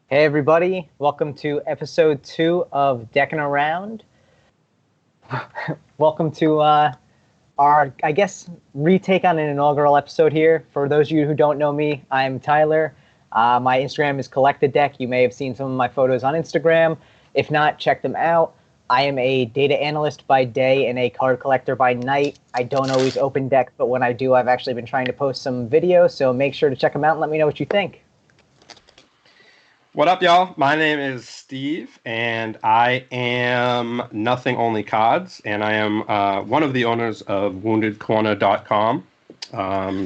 Hey everybody, welcome to episode 2 of Deckin Around. Welcome to our, I guess, retake on an inaugural episode here. For those of you who don't know me, I'm Tyler. My Instagram is Collect the Deck. You may have seen some of my photos on Instagram. If not, check them out. I am a data analyst by day and a card collector by night. I don't always open decks, but when I do, I've actually been trying to post some videos, so make sure to check them out and let me know what you think. What up, y'all? My name is Steve, and I am Nothing Only Cards, and I am one of the owners of WoundedCorner.com.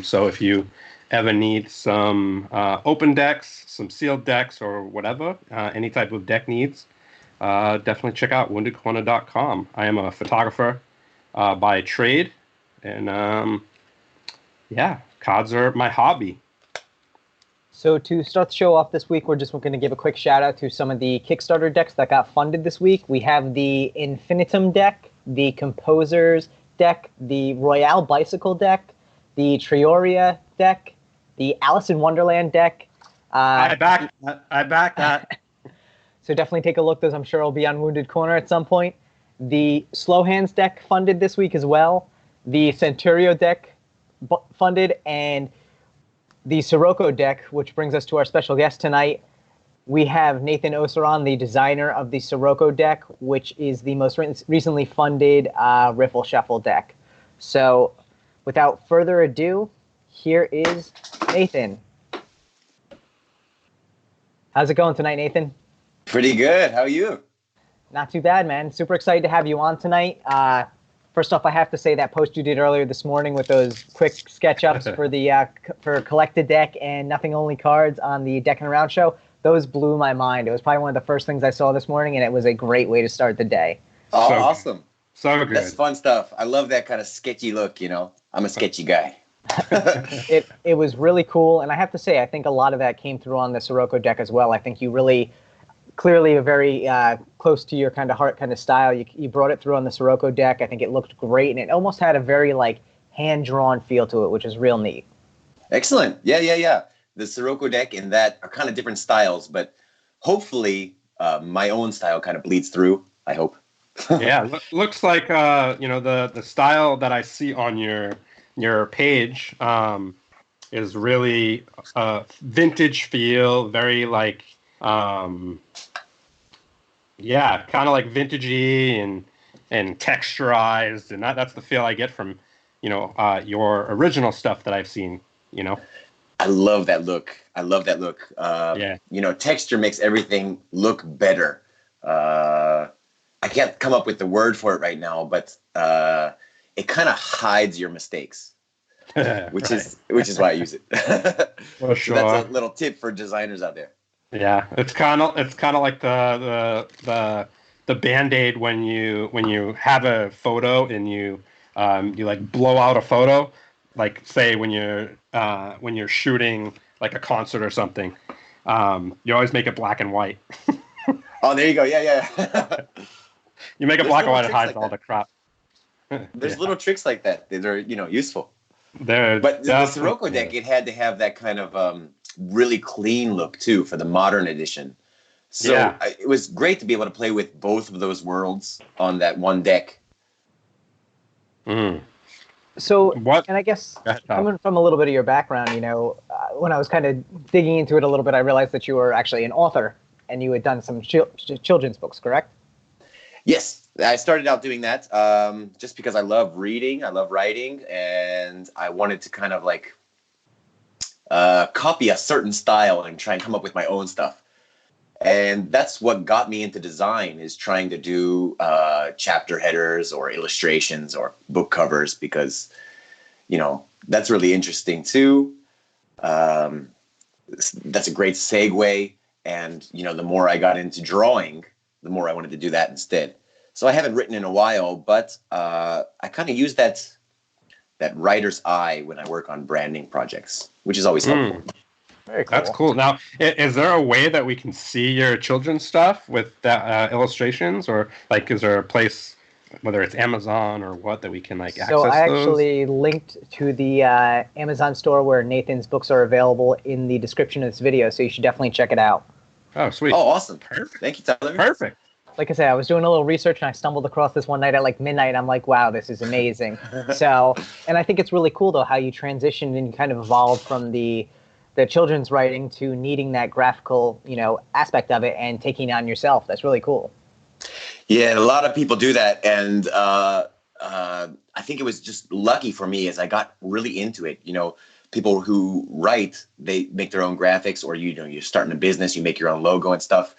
So if you ever need some open decks, some sealed decks, or whatever, any type of deck needs, definitely check out WoundedCorner.com. I am a photographer by trade, and yeah, cards are my hobby. So to start the show off this week, we're just going to give a quick shout out to some of the Kickstarter decks that got funded this week. We have the Infinitum deck, the Composers deck, the Royale Bicycle deck, the Trioria deck, the Alice in Wonderland deck. I back that. So definitely take a look. Those I'm sure will be on Wounded Corner at some point. The Slow Hands deck funded this week as well. The Centurio deck funded, and the Sirocco deck, which brings us to our special guest tonight. We have Nathan Oser on, the designer of the Sirocco deck, which is the most recently funded Riffle Shuffle deck. So without further ado, here is Nathan. How's it going tonight, Nathan? Pretty good. How are you? Not too bad, man. Super excited to have you on tonight. First off, I have to say that post you did earlier this morning with those quick sketch-ups for the for Collect the Deck and Nothing Only Cards on the Deckin Around show, those blew my mind. It was probably one of the first things I saw this morning, and it was a great way to start the day. Oh, so awesome. So good. That's fun stuff. I love that kind of sketchy look, you know. I'm a sketchy guy. It was really cool, and I have to say, I think a lot of that came through on the Sirocco deck as well. I think you really clearly a very close to your kind of heart kind of style. You brought it through on the Sirocco deck. I think it looked great, and it almost had a very like hand-drawn feel to it, which is real neat. Excellent. Yeah. The Sirocco deck and that are kind of different styles, but hopefully my own style kind of bleeds through, I hope. Yeah, looks like the style that I see on your page is really vintage feel, very like kind of like vintagey and texturized, and that's the feel I get from your original stuff that I've seen. I love that look. Texture makes everything look better. I can't come up with the word for it right now, but it kind of hides your mistakes, which is why I use it. For sure. So that's a little tip for designers out there. Yeah, it's kind of like the Band-Aid when you have a photo and you like blow out a photo, like say when you're shooting like a concert or something, you always make it black and white. Oh, there you go. Yeah. You make it black and white, it hides all the crap. There's little tricks like that that are useful. But the Sirocco deck, it had to have that kind of really clean look too for the modern edition. So it was great to be able to play with both of those worlds on that one deck. So, and I guess coming from a little bit of your background, when I was kind of digging into it a little bit, I realized that you were actually an author and you had done some children's books, correct? Yes, I started out doing that just because I love reading, I love writing, and I wanted to kind of like copy a certain style and try and come up with my own stuff. And that's what got me into design, is trying to do chapter headers or illustrations or book covers, because, that's really interesting too. That's a great segue. And, the more I got into drawing, the more I wanted to do that instead. So I haven't written in a while, but I kind of use that writer's eye when I work on branding projects, which is always helpful. Very cool. That's cool. Now, is there a way that we can see your children's stuff with illustrations, or like, is there a place, whether it's Amazon or what, that we can like access those? So I actually linked to the Amazon store where Nathan's books are available in the description of this video, so you should definitely check it out. Oh, sweet. Oh, awesome. Perfect. Thank you, Tyler. Perfect. Like I said, I was doing a little research and I stumbled across this one night at like midnight. And I'm like, wow, this is amazing. So, and I think it's really cool though how you transitioned and kind of evolved from the children's writing to needing that graphical, aspect of it and taking it on yourself. That's really cool. Yeah, a lot of people do that, and I think it was just lucky for me as I got really into it. People who write, they make their own graphics, or you're starting a business, you make your own logo and stuff,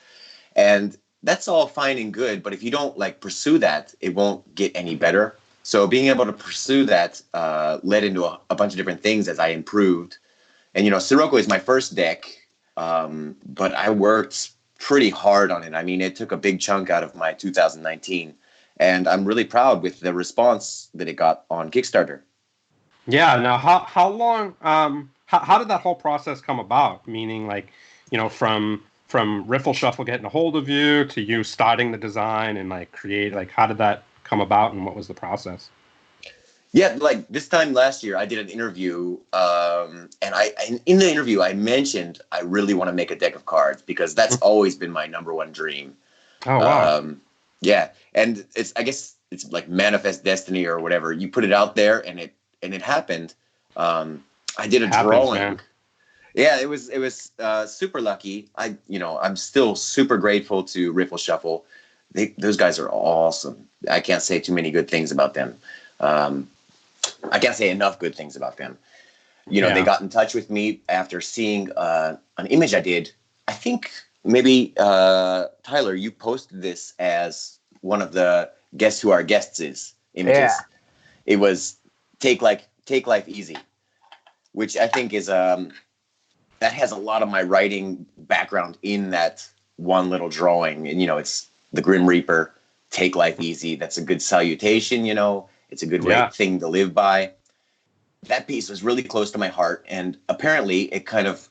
and that's all fine and good. But if you don't pursue that, it won't get any better. So being able to pursue that led into a bunch of different things as I improved. And Sirocco is my first deck, but I worked pretty hard on it. I mean, it took a big chunk out of my 2019, and I'm really proud with the response that it got on Kickstarter. Yeah. Now, how long? How did that whole process come about? Meaning, from Riffle Shuffle getting a hold of you to you starting the design and create. How did that come about, and what was the process? Yeah, this time last year, I did an interview, and in the interview, I mentioned I really want to make a deck of cards because that's always been my number one dream. Oh, wow. Yeah, and I guess it's like manifest destiny or whatever. You put it out there, and it happened. I did a drawing. Man. Yeah, it was super lucky. I'm still super grateful to Riffle Shuffle. Those guys are awesome. I can't say too many good things about them. I can't say enough good things about them. They got in touch with me after seeing an image I did. I think maybe, Tyler, you posted this as one of the Guess Who Our Guests Is images. Yeah. It was Take Life Easy, which I think is, that has a lot of my writing background in that one little drawing. And, it's the Grim Reaper, Take Life Easy. That's a good salutation, It's a good thing to live by. That piece was really close to my heart, and apparently it kind of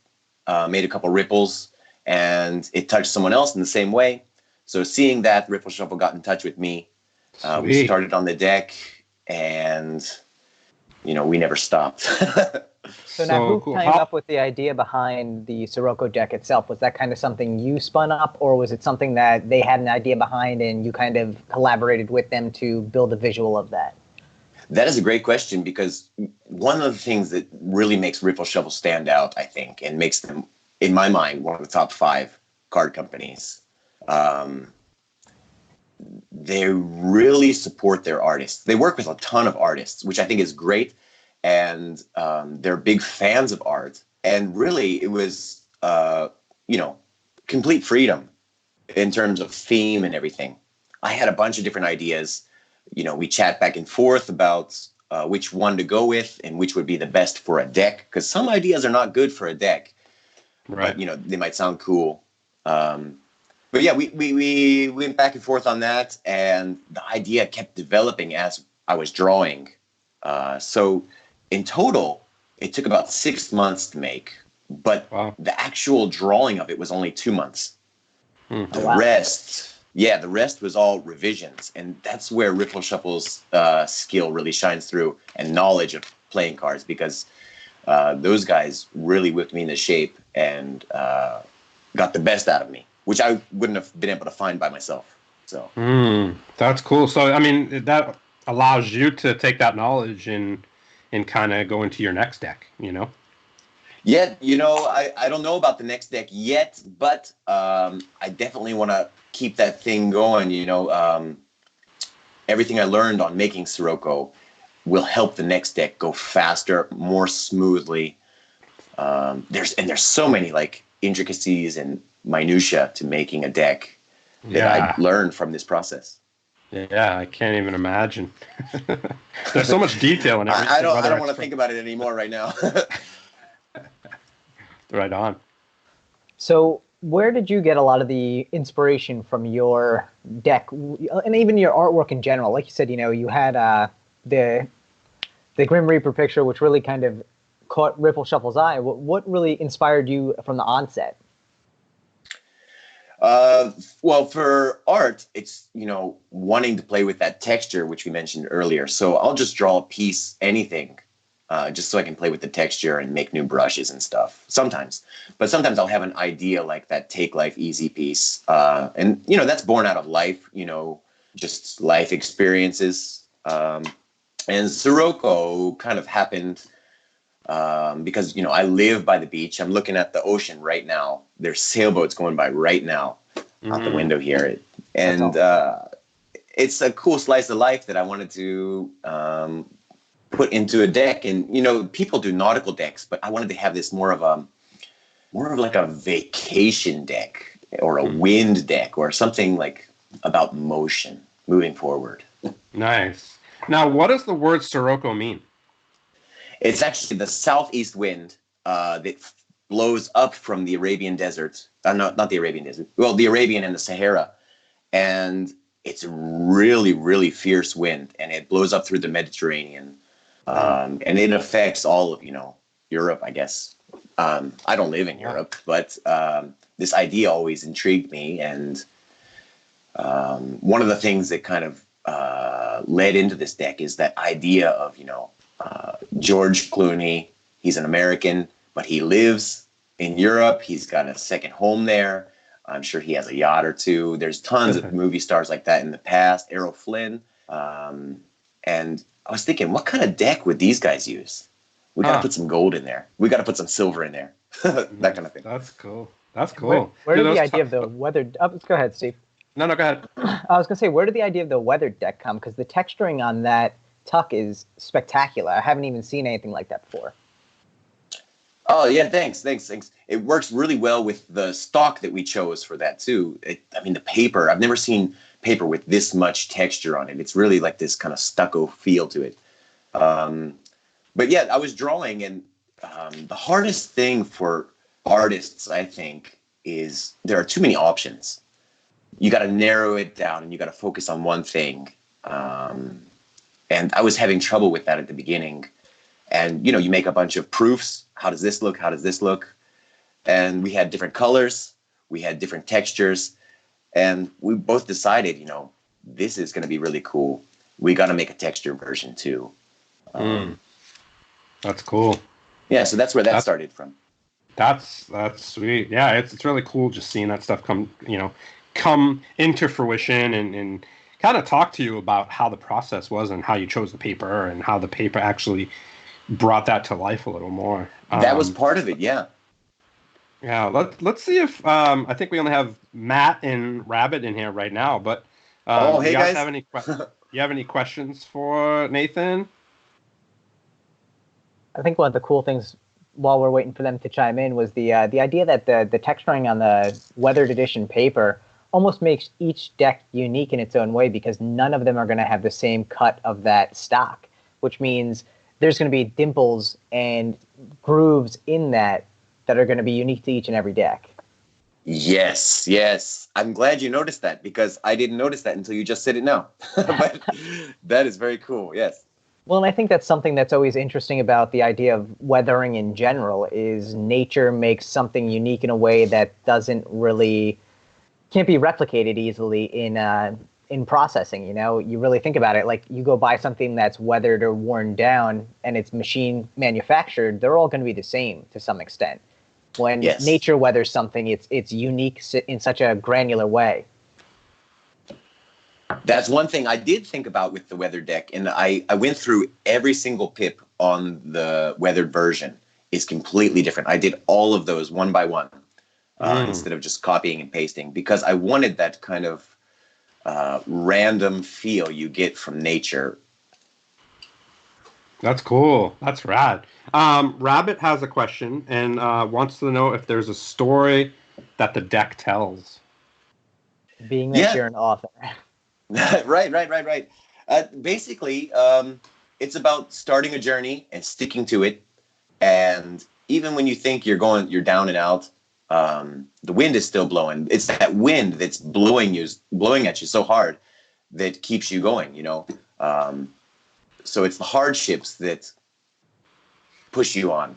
made a couple ripples, and it touched someone else in the same way. So seeing that, Riffle Shuffle got in touch with me. We started on the deck, and we never stopped. So now, who came up with the idea behind the Sirocco deck itself? Was that kind of something you spun up, or was it something that they had an idea behind and you kind of collaborated with them to build a visual of that? That is a great question, because one of the things that really makes Riffle Shuffle stand out, I think, and makes them, in my mind, one of the top 5 card companies, they really support their artists. They work with a ton of artists, which I think is great. And they're big fans of art. And really, it was, complete freedom in terms of theme and everything. I had a bunch of different ideas. We chat back and forth about which one to go with and which would be the best for a deck. Because some ideas are not good for a deck. Right. But, they might sound cool. But yeah, we went back and forth on that. And the idea kept developing as I was drawing. So in total, it took about 6 months to make, but the actual drawing of it was only 2 months. The rest was all revisions, and that's where Riffle Shuffle's skill really shines through, and knowledge of playing cards, because those guys really whipped me into shape and got the best out of me, which I wouldn't have been able to find by myself. So that's cool. So I mean, that allows you to take that knowledge and kind of go into your next deck, Yeah, I don't know about the next deck yet, but I definitely want to keep that thing going. Everything I learned on making Scirocco will help the next deck go faster, more smoothly. There's so many intricacies and minutia to making a deck that I learned from this process. Yeah, I can't even imagine. There's so much detail in everything. I don't want to think about it anymore right now. Right on. So where did you get a lot of the inspiration from your deck, and even your artwork in general? Like you said, you had the Grim Reaper picture, which really kind of caught Riffle Shuffle's eye. What really inspired you from the onset? Well, for art, it's, wanting to play with that texture, which we mentioned earlier. So I'll just draw a piece, anything, just so I can play with the texture and make new brushes and stuff. Sometimes, but sometimes I'll have an idea like that Take Life Easy piece, and that's born out of life, just life experiences. And Sirocco kind of happened because I live by the beach. I'm looking at the ocean right now. There's sailboats going by right now out the window here, and it's a cool slice of life that I wanted to put into a deck. And people do nautical decks, but I wanted to have this more of like a vacation deck or a wind deck or something like about motion moving forward. Nice. Now, what does the word Sirocco mean? It's actually the southeast wind that blows up from the Arabian desert. Not the Arabian desert. Well, the Arabian and the Sahara. And it's a really, really fierce wind. And it blows up through the Mediterranean. And it affects all of, Europe, I guess. I don't live in Europe, but this idea always intrigued me. And one of the things that kind of led into this deck is that idea of, George Clooney. He's an American, but he lives in Europe. He's got a second home there. I'm sure he has a yacht or two. There's tons of movie stars like that in the past. Errol Flynn. And I was thinking, what kind of deck would these guys use? We got to put some gold in there. We got to put some silver in there. That kind of thing. That's cool. That's cool. Where did the idea of the weathered... Oh, go ahead, Steve. No, go ahead. I was going to say, where did the idea of the weathered deck come? Because the texturing on that tuck is spectacular. I haven't even seen anything like that before. Oh, yeah, thanks. It works really well with the stock that we chose for that, too. The paper, I've never seen paper with this much texture on it. It's really like this kind of stucco feel to it. But yeah, I was drawing, and the hardest thing for artists, I think, is there are too many options. You got to narrow it down, and you got to focus on one thing. And I was having trouble with that at the beginning. And, you make a bunch of proofs. How does this look? How does this look? And we had different colors. We had different textures. And we both decided, this is going to be really cool. We got to make a texture version too. That's cool. Yeah, so that's where that started from. That's sweet. Yeah, it's really cool just seeing that stuff come into fruition and kind of talk to you about how the process was and how you chose the paper and how the paper actually brought that to life a little more. That was part of it, yeah. Yeah, let's see if I think we only have Matt and Rabbit in here right now, but hey you guys, you have any questions for Nathan? I think one of the cool things while we're waiting for them to chime in was the idea that the texturing on the weathered edition paper almost makes each deck unique in its own way because none of them are going to have the same cut of that stock, which means there's going to be dimples and grooves in that are going to be unique to each and every deck. Yes. I'm glad you noticed that because I didn't notice that until you just said it now. But that is very cool, yes. Well, and I think that's something that's always interesting about the idea of weathering in general is nature makes something unique in a way that can't be replicated easily in processing. You really think about it, like you go buy something that's weathered or worn down and it's machine manufactured, they're all going to be the same to some extent. When nature weathers something, it's unique in such a granular way. That's one thing I did think about with the weathered deck, and I went through every single pip on the weathered version. It's completely different. I did all of those one by one instead of just copying and pasting because I wanted that kind of random feel you get from nature. That's cool. That's rad. Rabbit has a question and wants to know if there's a story that the deck tells. Being that you're an author. Right. Basically, it's about starting a journey and sticking to it. And even when you think you're down and out, the wind is still blowing. It's that wind that's blowing at you so hard that keeps you going, so it's the hardships that push you on.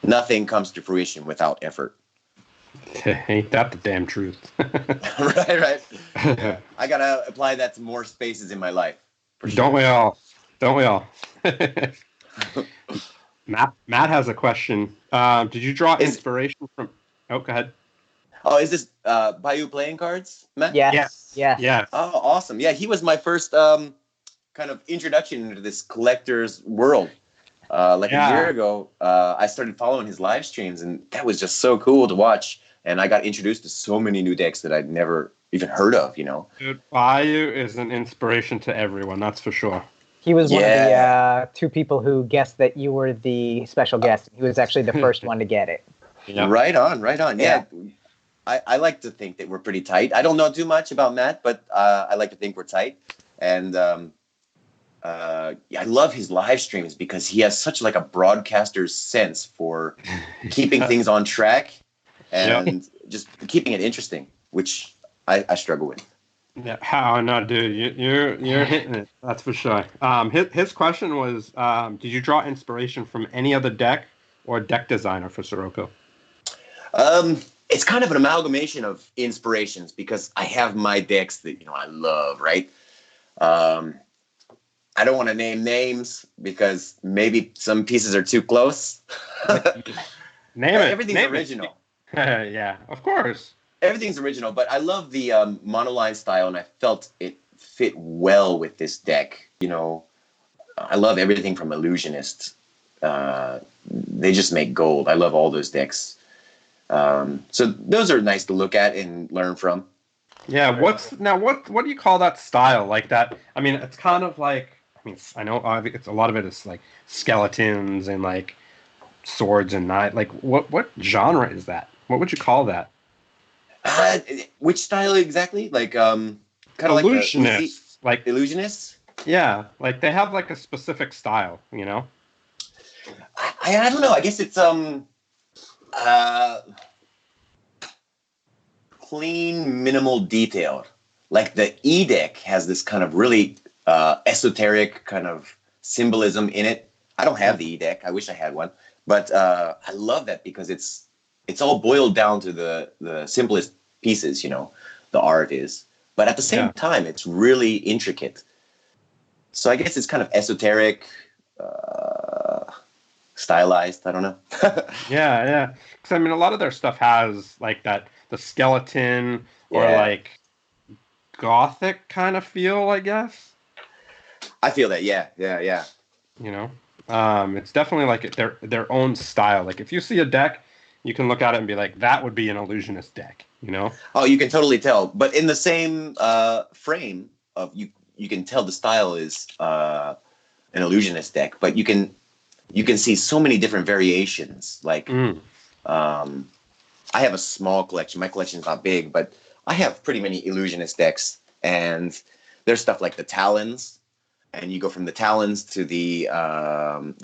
Nothing comes to fruition without effort. Ain't that the damn truth? Right. I gotta apply that to more spaces in my life. For sure. Don't we all? Don't we all? Matt has a question. Did you draw inspiration from? Oh, go ahead. Oh, is this Bayou playing cards, Matt? Yes. Yeah. Oh, awesome. Yeah, he was my first kind of introduction into this collector's world. A year ago, I started following his live streams, and that was just so cool to watch. And I got introduced to so many new decks that I'd never even heard of, Dude, Bayou is an inspiration to everyone, that's for sure. He was one of the 2 people who guessed that you were the special guest. He was actually the first one to get it. Yep. Right on. Yeah. I like to think that we're pretty tight. I don't know too much about Matt, but I like to think we're tight. And I love his live streams because he has such like a broadcaster's sense for keeping things on track and just keeping it interesting, which I struggle with. Yeah, how no, dude, you're hitting it. That's for sure. His question was, did you draw inspiration from any other deck or deck designer for Sirocco? It's kind of an amalgamation of inspirations because I have my decks that I love, right? I don't want to name names because maybe some pieces are too close. Name it. Everything's original. Yeah, of course. Everything's original, but I love the monoline style, and I felt it fit well with this deck. I love everything from Illusionist. They just make gold. I love all those decks. So those are nice to look at and learn from. Yeah. What do you call that style? Like that? I mean, it's kind of like. I know it's a lot of it is like skeletons and like swords and knives. Like what genre is that? What would you call that? Which style exactly? Like kind of illusionists. Like illusionists? Yeah, like they have like a specific style, I don't know. I guess it's clean, minimal detail. Like the E deck has this kind of really esoteric kind of symbolism in it. I don't have the E deck. I wish I had one, but I love that because it's all boiled down to the simplest pieces. The art is, but at the same time, it's really intricate. So I guess it's kind of esoteric, stylized. I don't know. Yeah. Because a lot of their stuff has like the skeleton or like gothic kind of feel, I guess. I feel that, yeah. It's definitely like their own style. Like if you see a deck, you can look at it and be like, that would be an illusionist deck. Oh, you can totally tell. But in the same frame of you can tell the style is an illusionist deck. But you can see so many different variations. Like I have a small collection. My collection's not big, but I have pretty many illusionist decks, and there's stuff like the Talons. And you go from the Talons to the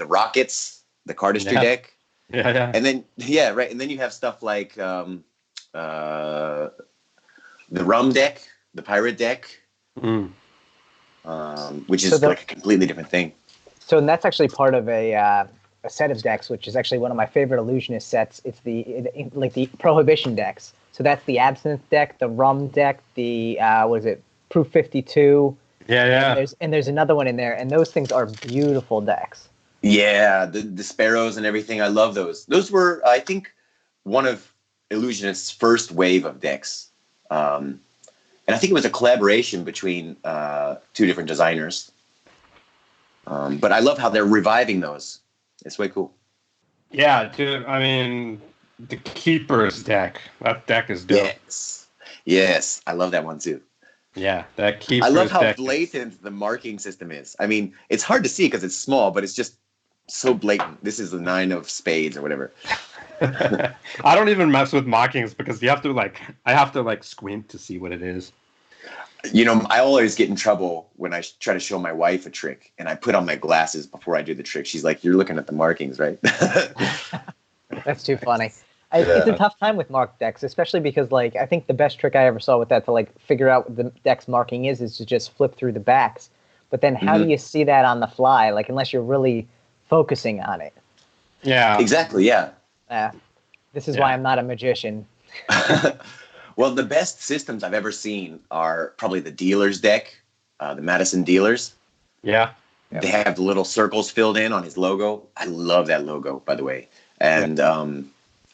Rockets, the cardistry deck. Yeah. And then, right. And then you have stuff like the Rum deck, the Pirate deck, which is like a completely different thing. So that's actually part of a set of decks, which is actually one of my favorite illusionist sets. It's the Prohibition decks. So that's the Absinthe deck, the Rum deck, the Proof 52. Yeah. And there's another one in there, and those things are beautiful decks. Yeah, the Sparrows and everything. I love those. Those were, I think, one of Illusionist's first wave of decks. And I think it was a collaboration between 2 different designers. But I love how they're reviving those. It's way cool. Yeah, dude. The Keeper's deck. That deck is dope. Yes. I love that one too. Yeah, that Keeper's I love how deck blatant the marking system is. It's hard to see because it's small, but it's just so blatant. This is the 9 of spades or whatever. I don't even mess with markings because I have to squint to see what it is. I always get in trouble when I try to show my wife a trick and I put on my glasses before I do the trick. She's like, "You're looking at the markings, right?" That's too funny. It's a tough time with marked decks, especially because I think the best trick I ever saw with that to figure out what the deck's marking is to just flip through the backs. But then how do you see that on the fly? Unless you're really focusing on it. Yeah. Exactly. Yeah. This is why I'm not a magician. Well, the best systems I've ever seen are probably the Dealers deck, the Madison Dealers. Yeah. They have the little circles filled in on his logo. I love that logo, by the way. And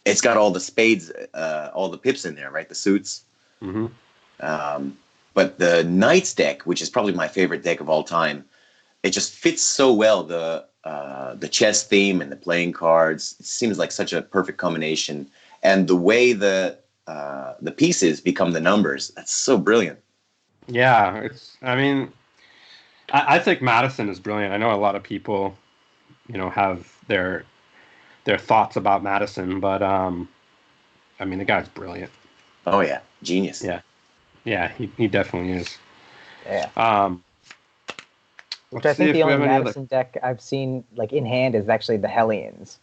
it's got all the spades, all the pips in there, right? The suits. Mm-hmm. But the Knights deck, which is probably my favorite deck of all time, it just fits so well. The chess theme and the playing cards. It seems like such a perfect combination. And the way the pieces become the numbers, that's so brilliant. Yeah, I think Madison is brilliant. I know a lot of people, have their thoughts about Madison, but the guy's brilliant. Oh yeah, genius. Yeah, he definitely is. Yeah. Which I think the only Madison deck I've seen like in hand is actually the Hellions.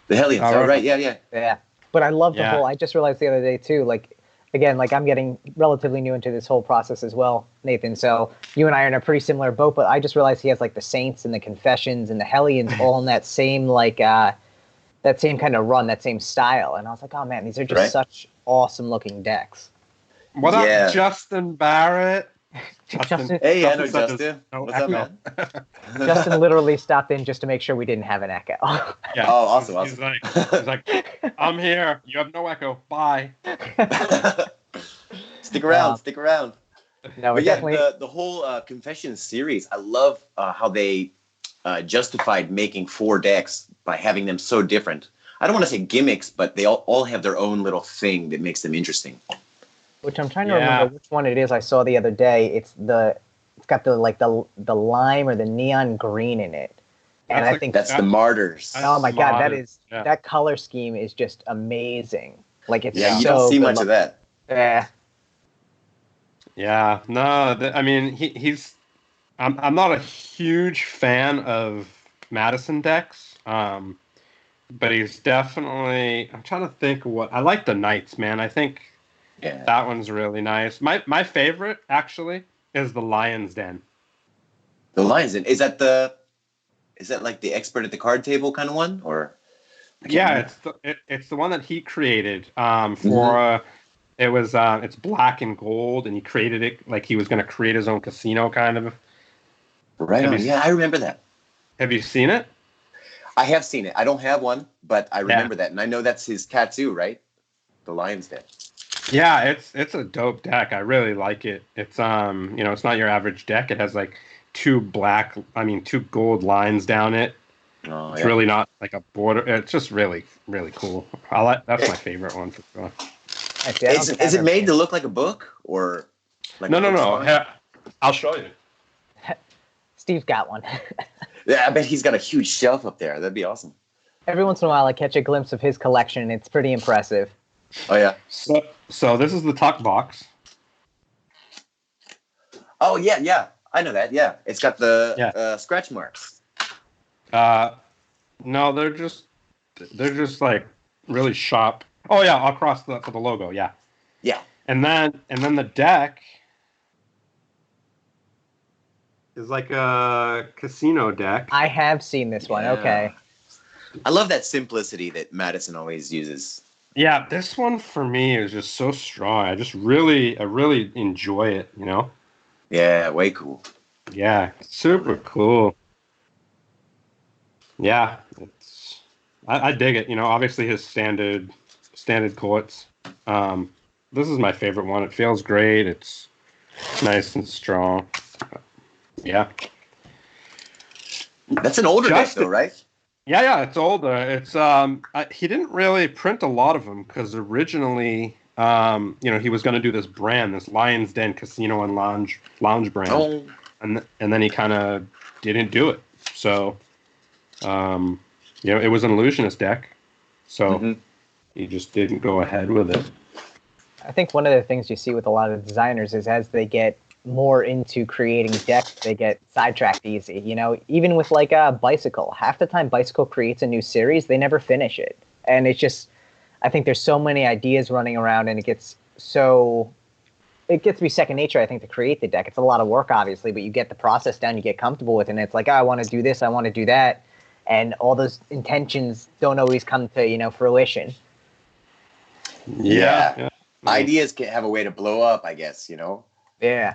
The Hellions, right? Yeah. Yeah. But I love the whole. I just realized the other day too. Like, again, like I'm getting relatively new into this whole process as well, Nathan. So you and I are in a pretty similar boat. But I just realized he has like the Saints and the Confessions and the Hellions all in that same that same kind of run, that same style. And I was like, oh man, these are just such awesome looking decks. What up, Justin Barrett? Justin. Hey, I know Justin. What's up, man? Justin literally stopped in just to make sure we didn't have an echo. Yeah. Oh, awesome. He's like, I'm here. You have no echo. Bye. Stick around. No, but definitely the whole Confessions series. I love how they justified making 4 decks by having them so different. I don't want to say gimmicks, but they all have their own little thing that makes them interesting. Which I'm trying to remember which one it is I saw the other day. It's got the lime or the neon green in it. And I think that's the Martyrs. Oh my God, that color scheme is just amazing. Like it's you don't see much of that. Yeah. Yeah. No, he's I'm not a huge fan of Madison decks. But he's definitely, I'm trying to think I like the Knights, man. I think that one's really nice. My favorite, actually, is the Lion's Den. The Lion's Den? Is that like the expert at the card table kind of one? Or it's the one that he created for, it's black and gold, and he created it like he was going to create his own casino, kind of. Right on. Yeah, I remember that. Have you seen it? I have seen it. I don't have one, but I remember that. And I know that's his tattoo, right? The Lion's Den. Yeah, it's a dope deck. I really like it. It's it's not your average deck. It has like 2 gold lines down it. Oh, it's really not like a border. It's just really, really cool. That's my favorite one for sure. Is it made to look like a book or like No. I'll show you. Steve's got one. Yeah, I bet he's got a huge shelf up there. That'd be awesome. Every once in a while, I catch a glimpse of his collection. It's pretty impressive. Oh, yeah. So this is the tuck box. Oh, yeah. I know that, yeah. It's got the scratch marks. No, they're just like really sharp. Oh, yeah, across the logo, yeah. Yeah. And then the deck is like a casino deck. I have seen this one. Okay. I love that simplicity that Madison always uses. Yeah, this one for me is just so strong. I really enjoy it, Yeah, way cool. Yeah, super cool. Yeah, I dig it. Obviously his standard courts. This is my favorite one. It feels great. It's nice and strong. Yeah. That's an older deck, though, right? Yeah, it's older. It's he didn't really print a lot of them because originally, he was going to do this brand, this Lion's Den Casino and Lounge brand, and then he kind of didn't do it. So, it was an illusionist deck, so he just didn't go ahead with it. I think one of the things you see with a lot of designers is as they get more into creating decks, they get sidetracked easy. Even with like a Bicycle, half the time Bicycle creates a new series, they never finish it. And it's just, I think there's so many ideas running around and it gets to be second nature, I think, to create the deck. It's a lot of work, obviously, but you get the process down, you get comfortable with it, and it's like, I want to do this, I want to do that. And all those intentions don't always come to, fruition. Yeah. Ideas can have a way to blow up, I guess, Yeah.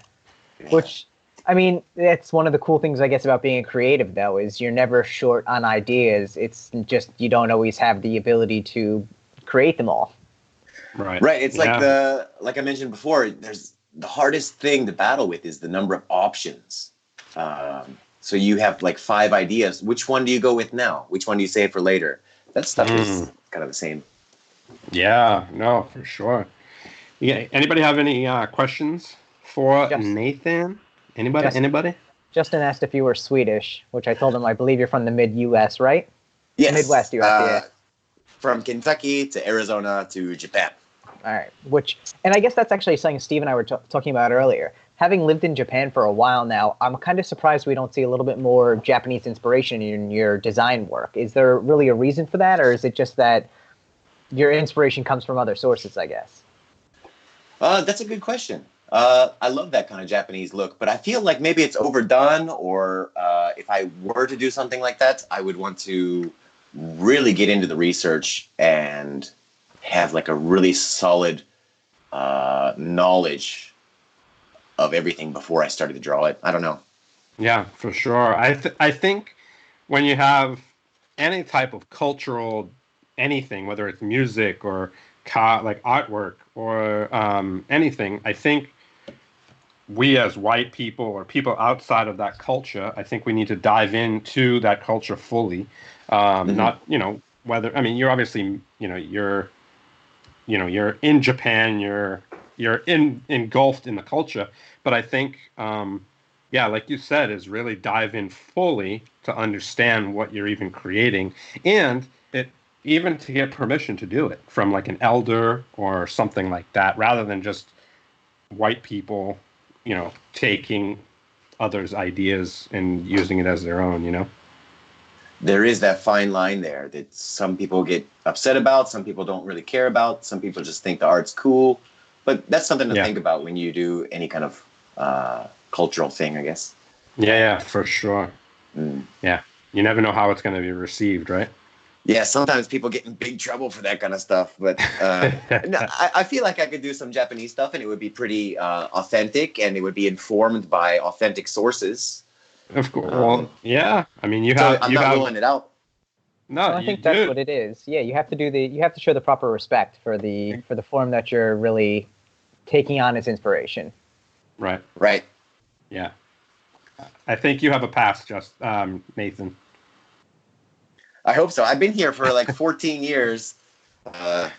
Which I mean, that's one of the cool things, I guess, about being a creative, though, is you're never short on ideas. It's just you don't always have the ability to create them all. Right. Right. It's like Yeah. like I mentioned before, there's the hardest thing to battle with is the number of options. So you have like 5 ideas. Which one do you go with now? Which one do you save for later? That stuff is kind of the same. Yeah. No, for sure. Yeah. Anybody have any questions for Just, Nathan? Anybody? just Anybody? Justin asked if you were Swedish, which I told him I believe you're from the mid-U.S., right? Yes. Midwest U.S., yeah. From Kentucky to Arizona to Japan. All right. And I guess that's actually something Steve and I were talking about earlier. Having lived in Japan for a while now, I'm kind of surprised we don't see a little bit more Japanese inspiration in your design work. Is there really a reason for that, or is it just that your inspiration comes from other sources, I guess? That's a good question. I love that kind of Japanese look, but I feel like maybe it's overdone, or if I were to do something like that, I would want to really get into the research and have like a really solid knowledge of everything before I started to draw it. I don't know. Yeah, for sure. I think when you have any type of cultural anything, whether it's music or like artwork or anything, I think we as white people or people outside of that culture, I think we need to dive into that culture fully. Not, whether, I mean, you're obviously, you're in Japan, you're engulfed in the culture, but I think, yeah, like you said, is really dive in fully to understand what you're even creating, and even to get permission to do it from like an elder or something like that, rather than just white people, taking others' ideas and using it as their own. There is that fine line there that some people get upset about, some people don't really care about, some people just think the art's cool. But that's something to think about when you do any kind of cultural thing, I guess. Yeah, for sure. Yeah, you never know how it's going to be received, right? Yeah, sometimes people get in big trouble for that kind of stuff. But no, I feel like I could do some Japanese stuff, and it would be pretty authentic, and it would be informed by authentic sources. Of course. Well, yeah. I mean, I'm not ruling it out. No, I think that's what it is. Yeah, you have to show the proper respect for the form that you're really taking on as inspiration. Right. Right. Yeah. I think you have a pass, Nathan. I hope so. I've been here for like 14 years. I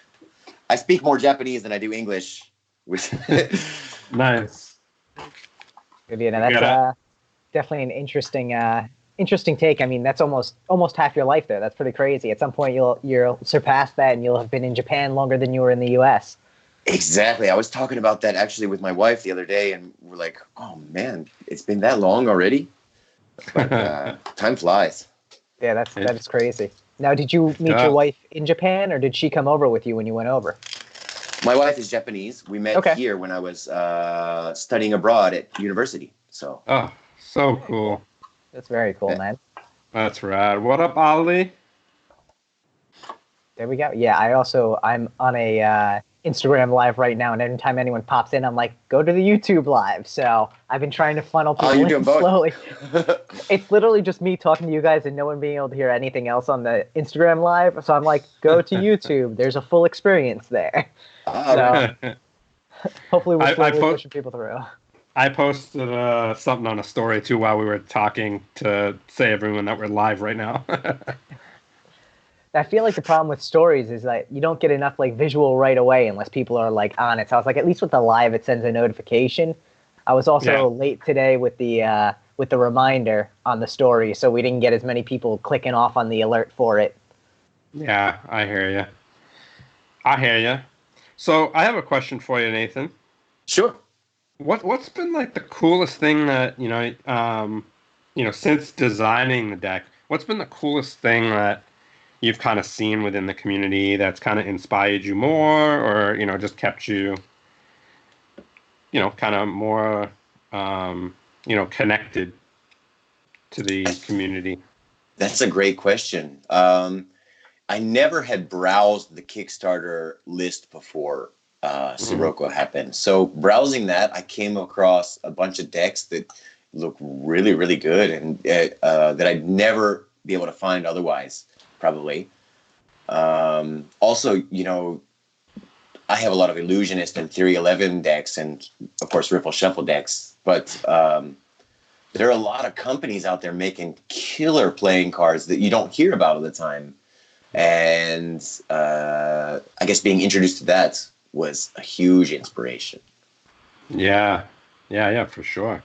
speak more Japanese than I do English. Nice. Good, that's definitely an interesting take. I mean, that's almost half your life there. That's pretty crazy. At some point, you'll surpass that, and you'll have been in Japan longer than you were in the U.S. Exactly. I was talking about that actually with my wife the other day, and we're like, "Oh man, it's been that long already." But time flies. Yeah, that is crazy. Now, did you meet your wife in Japan, or did she come over with you when you went over? My wife is Japanese. We met here when I was studying abroad at university. So. Oh, so cool. That's very cool, man. That's rad. What up, Ali? There we go. Yeah, I'm on a Instagram live right now, and anytime anyone pops in, I'm like, go to the YouTube live. So I've been trying to funnel people in slowly. It's literally just me talking to you guys and no one being able to hear anything else on the Instagram live. So I'm like, go to YouTube. There's a full experience there. So hopefully we're slowly pushing people through. I posted something on a story too while we were talking to say everyone that we're live right now. I feel like the problem with stories is that you don't get enough like visual right away unless people are like on it. So I was like, at least with the live, it sends a notification. I was also late today with the reminder on the story, so we didn't get as many people clicking off on the alert for it. Yeah, I hear you. So I have a question for you, Nathan. Sure. What's been like the coolest thing that since designing the deck? What's been the coolest thing that you've kind of seen within the community that's kind of inspired you more, or just kept you kind of more connected to the community? That's a great question. I never had browsed the Kickstarter list before Sirocco happened. So browsing that, I came across a bunch of decks that look really, really good, and that I'd never be able to find otherwise, probably. Also, I have a lot of Illusionist and Theory 11 decks, and of course Riffle Shuffle decks, but there are a lot of companies out there making killer playing cards that you don't hear about all the time. And I guess being introduced to that was a huge inspiration. Yeah, for sure.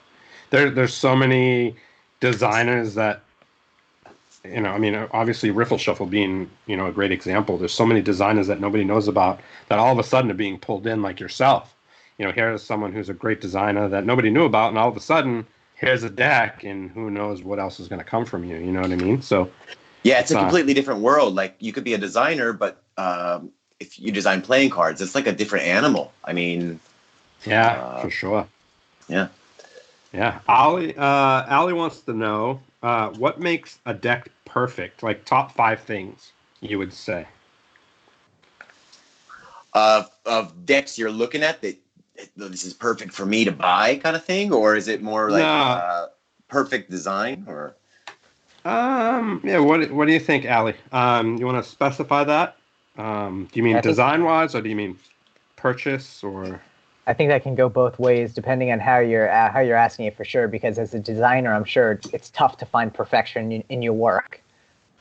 There's so many designers that, I mean, obviously Riffle Shuffle being, a great example. There's so many designers that nobody knows about that all of a sudden are being pulled in, like yourself. Here's someone who's a great designer that nobody knew about, and all of a sudden, here's a deck, and who knows what else is going to come from you. You know what I mean? So, yeah, it's a completely different world. Like, you could be a designer, but if you design playing cards, it's like a different animal. I mean, for sure. Yeah. Ali wants to know what makes a deck perfect. Like top 5 things you would say. Of decks you're looking at that this is perfect for me to buy, kind of thing, or is it more like perfect design? Or what do you think, Ali? You want to specify that? Do you mean design wise, or do you mean purchase, or? I think that can go both ways depending on how you're asking it, for sure. Because as a designer, I'm sure it's tough to find perfection in your work.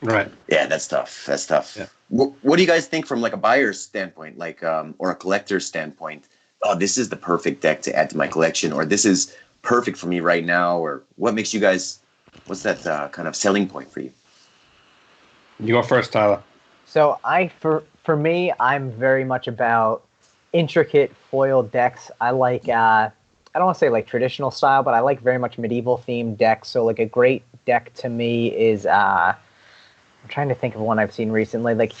Right. Yeah, that's tough. Yeah. What do you guys think from like a buyer's standpoint, like or a collector's standpoint? Oh, this is the perfect deck to add to my collection, or this is perfect for me right now, or what makes you guys? What's that kind of selling point for you? You go first, Tyler. So for me, I'm very much about intricate foil decks. I like I don't want to say like traditional style, but I like very much medieval themed decks. So like a great deck to me is I'm trying to think of one I've seen recently. Like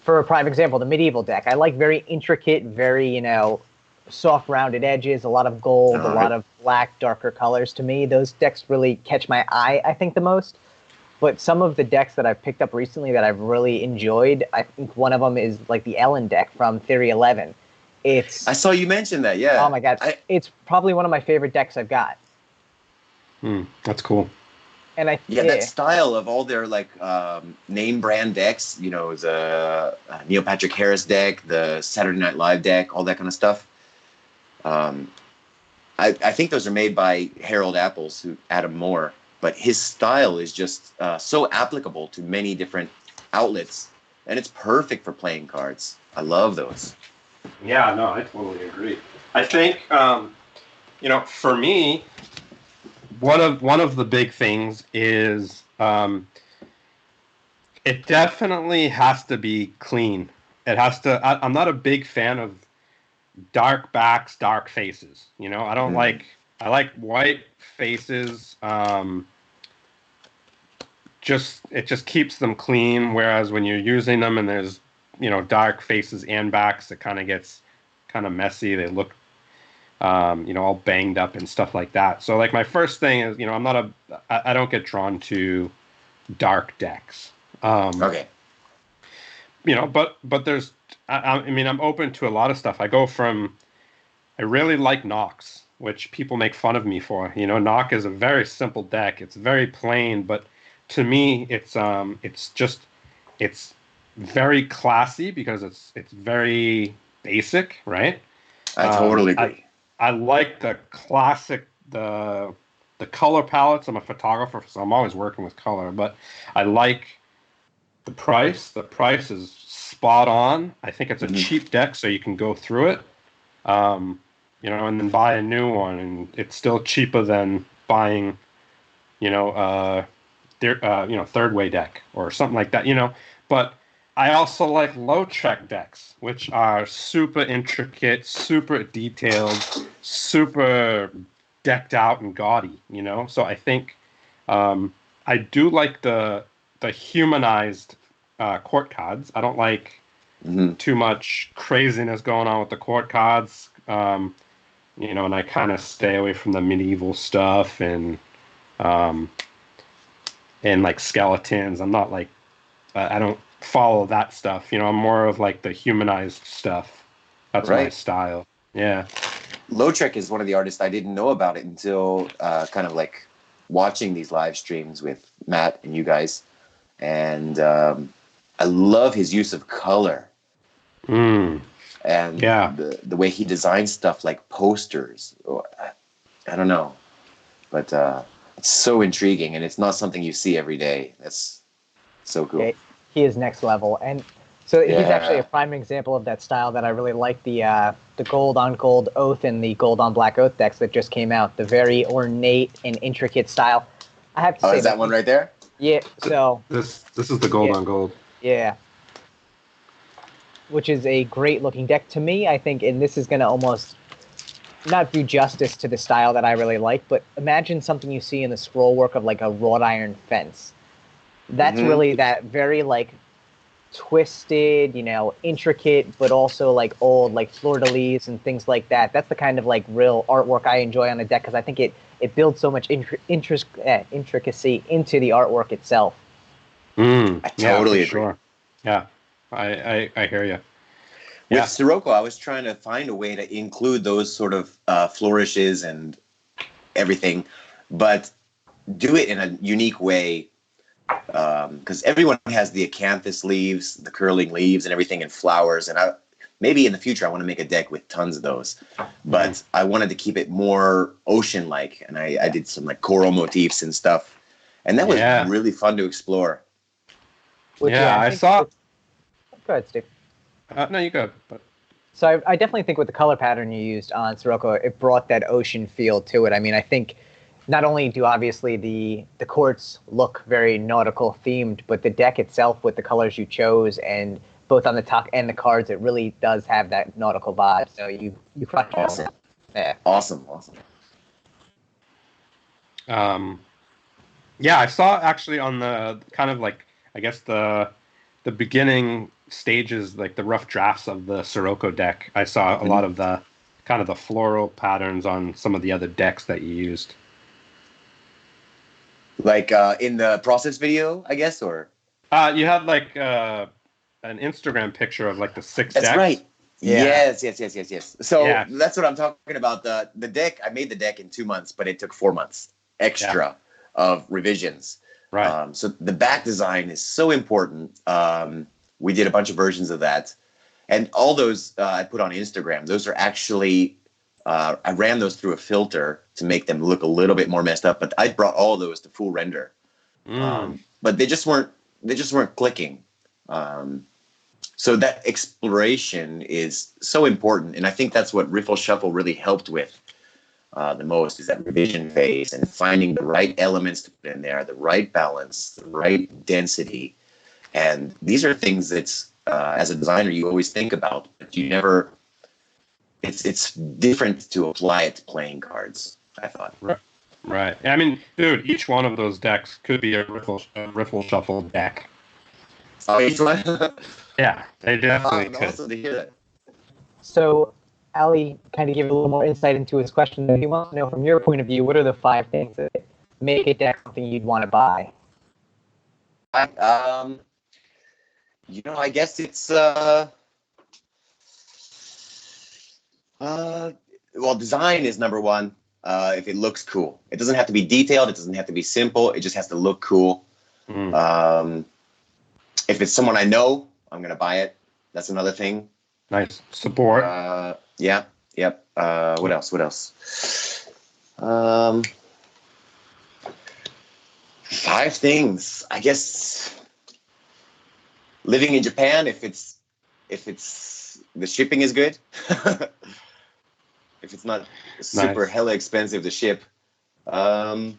for a prime example, the medieval deck. I like very intricate, very soft rounded edges, a lot of gold, a lot of black, darker colors. To me, those decks really catch my eye, I think, the most. But some of the decks that I've picked up recently that I've really enjoyed, I think one of them is like the Ellen deck from Theory 11. I saw you mention that, yeah. Oh my god, it's probably one of my favorite decks I've got. That's cool. And that style of all their like name brand decks, the Neil Patrick Harris deck, the Saturday Night Live deck, all that kind of stuff. I think those are made by Harold Apples, Adam Moore, but his style is just so applicable to many different outlets, and it's perfect for playing cards. I love those. Yeah, no, I totally agree. I think, for me, one of the big things is it definitely has to be clean. It has to. I'm not a big fan of dark backs, dark faces. I don't like. I like white faces. It just keeps them clean. Whereas when you're using them and there's dark faces and backs, it kind of gets kind of messy. They look, all banged up and stuff like that. So like my first thing is, I don't get drawn to dark decks. Okay. But there's, I'm open to a lot of stuff. I really like Nox, which people make fun of me for. Nox is a very simple deck. It's very plain, but to me, it's very classy because it's very basic, right? I totally agree. I like the classic, the color palettes. I'm a photographer, so I'm always working with color, but I like the price. The price is spot on. I think it's a cheap deck, so you can go through it, and then buy a new one, and it's still cheaper than buying, third way deck or something like that, but I also like low check decks, which are super intricate, super detailed, super decked out and gaudy, so I think I do like the humanized court cards. I don't like too much craziness going on with the court cards, and I kind of stay away from the medieval stuff and like skeletons. I'm not like, I don't follow that stuff. I'm more of like the humanized stuff. That's my style. Yeah. Lautrec is one of the artists I didn't know about it until kind of like watching these live streams with Matt and you guys. And I love his use of color. And the way he designs stuff like posters. I don't know. But it's so intriguing, and it's not something you see every day. That's so cool. Yeah, he is next level. And so he's actually a prime example of that style that I really like, the gold on gold oath and the gold on black oath decks that just came out. The very ornate and intricate style. I have to say is that one right there? Yeah, so this is the gold on gold. Yeah. Which is a great looking deck to me, I think, and this is going to almost not do justice to the style that I really like, but imagine something you see in the scroll work of like a wrought iron fence. That's really that very like twisted, intricate, but also like old, like fleur-de-lis and things like that. That's the kind of like real artwork I enjoy on a deck, because I think it builds so much intricacy into the artwork itself. I totally agree. Sure. Yeah, I hear you. With Sirocco, I was trying to find a way to include those sort of flourishes and everything, but do it in a unique way, because everyone has the acanthus leaves, the curling leaves, and everything, and flowers. And maybe in the future I want to make a deck with tons of those, but I wanted to keep it more ocean-like, and I did some like coral motifs and stuff, and that was really fun to explore. I saw. Go ahead, Steve. No, you go. But so I definitely think with the color pattern you used on Sirocco, it brought that ocean feel to it. I mean, I think not only do obviously the courts look very nautical themed, but the deck itself with the colors you chose, and both on the top and the cards, it really does have that nautical vibe. So you crushed it. Yeah. Awesome. I saw actually on the kind of like, I guess the beginning stages, like the rough drafts of the Sirocco deck, I saw a lot of the kind of the floral patterns on some of the other decks that you used. Like in the process video, I guess, or? You had like an Instagram picture of like the 6 decks. That's right. Yeah. Yes. So that's what I'm talking about. The deck, I made the deck in 2 months, but it took 4 months extra of revisions. Right. So the back design is so important. We did a bunch of versions of that. And all those I put on Instagram. Those are actually, I ran those through a filter to make them look a little bit more messed up. But I brought all those to full render. But they just weren't clicking. So that exploration is so important. And I think that's what Riffle Shuffle really helped with the most, is that revision phase and finding the right elements to put in there, the right balance, the right density. And these are things that, as a designer, you always think about, but you never. It's different to apply it to playing cards, I thought. Right. I mean, dude, each one of those decks could be a Riffle Shuffle deck. Oh, each one? Yeah, they definitely could. Awesome to hear that. So, Ali kind of gave a little more insight into his question. He wants to know, from your point of view, what are the 5 things that make a deck something you'd want to buy? I guess it's design is number one. If it looks cool, it doesn't have to be detailed. It doesn't have to be simple. It just has to look cool. If it's someone I know, I'm gonna buy it. That's another thing. Nice support. Yep. What else? 5 things, I guess. Living in Japan, if it's the shipping is good. If it's not super hella expensive to ship. But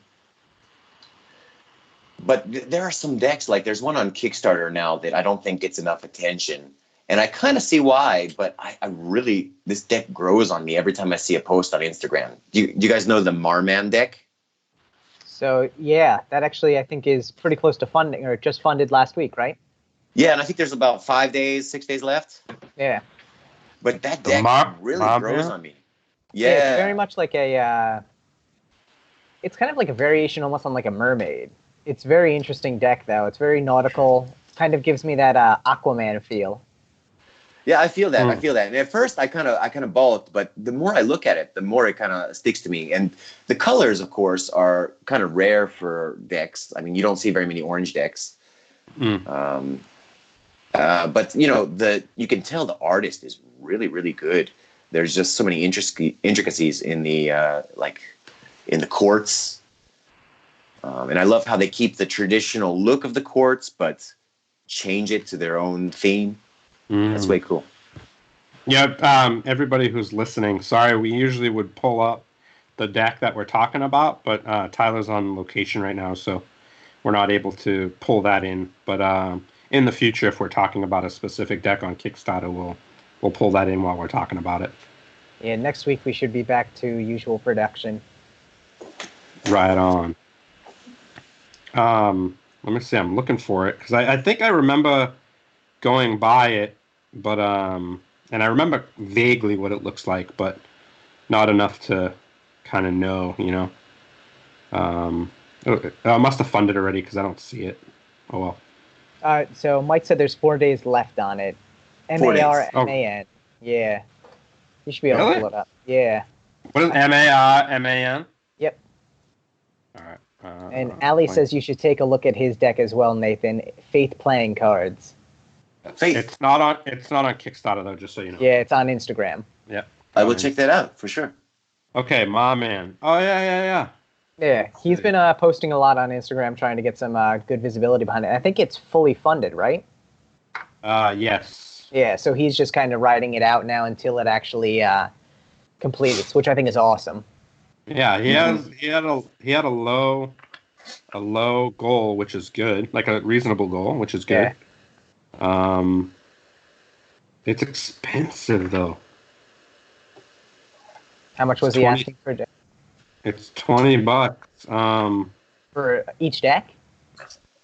there are some decks, like there's one on Kickstarter now that I don't think gets enough attention. And I kind of see why, but I really, this deck grows on me every time I see a post on Instagram. Do you guys know the Marman deck? So, yeah, that actually I think is pretty close to funding, or just funded last week, right? Yeah, and I think there's about 6 days left. Yeah. But that deck really grows on me. Yeah. It's very much like it's kind of like a variation almost on like a mermaid. It's very interesting deck, though. It's very nautical. Kind of gives me that Aquaman feel. Yeah, I feel that. I feel that. And at first, I kind of balked, but the more I look at it, the more it kind of sticks to me. And the colors, of course, are kind of rare for decks. I mean, you don't see very many orange decks. But you can tell the artist is really, really good. There's just so many intricacies in the in the quartz, and I love how they keep the traditional look of the quartz, but change it to their own theme. That's way cool. Yeah, everybody who's listening, sorry, we usually would pull up the deck that we're talking about, but Tyler's on location right now, so we're not able to pull that in. But in the future, if we're talking about a specific deck on Kickstarter, we'll pull that in while we're talking about it. Yeah, next week we should be back to usual production. Right on. Let me see. I'm looking for it because I think I remember going by it, but and I remember vaguely what it looks like, but not enough to kind of know, I must have funded already because I don't see it. Oh well. So Mike said there's 4 days left on it. MARMAN. Yeah. You should be able to pull it up. Yeah. What is MARMAN? Yep. All right. And Ali says you should take a look at his deck as well, Nathan. Faith playing cards. Faith. It's not on Kickstarter though, just so you know. Yeah, it's on Instagram. Yep. I will check that out for sure. Okay, my man. Oh yeah. Yeah, he's been posting a lot on Instagram, trying to get some good visibility behind it. I think it's fully funded, right? Yes. Yeah, so he's just kind of riding it out now until it actually completes, which I think is awesome. Yeah, he had a low goal, which is good, like a reasonable goal, which is good. Yeah. It's expensive though. How much was he asking for a deck? It's $20. For each deck?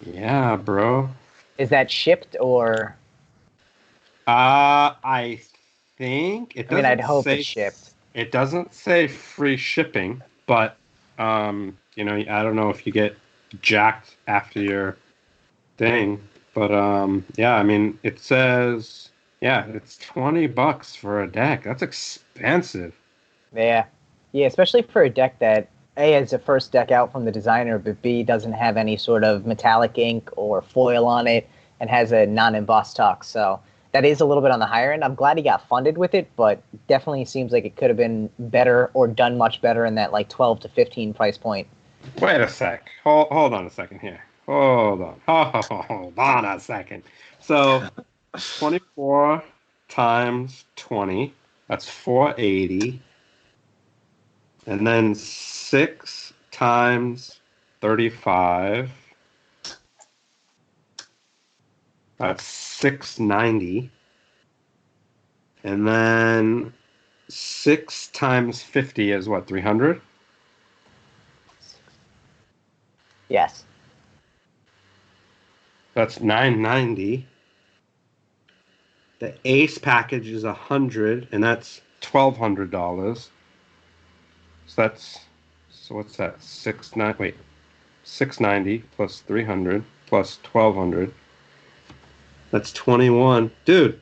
Yeah, bro. Is that shipped or? I think it doesn't. I mean, I'd hope it's shipped. It doesn't say free shipping, but I don't know if you get jacked after your thing, but yeah, I mean, it says it's $20 for a deck. That's expensive. Yeah, especially for a deck that A is the first deck out from the designer, but B doesn't have any sort of metallic ink or foil on it, and has a non-embossed tuck. So that is a little bit on the higher end. I'm glad he got funded with it, but definitely seems like it could have been better or done much better in that like 12 to 15 price point. Wait a sec. Hold on a second here. Hold on a second. So 24 times 20, that's 480. And then 6 times 35, that's 690. And then 6 times 50 is what, 300? Yes. That's 990. The ace package is 100, and that's $1,200. So what's that? 690 plus 300 plus 1,200. That's 21. Dude.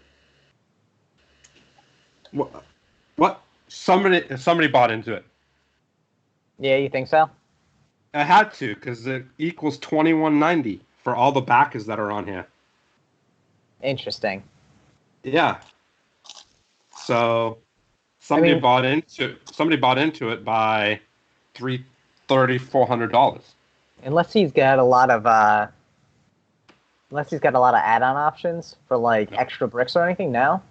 What? Somebody bought into it. Yeah, you think so? I had to, because it equals $21.90 for all the backers that are on here. Interesting. Yeah. So somebody bought into it by $400. Unless he's got a lot of add-on options for like extra bricks or anything. No.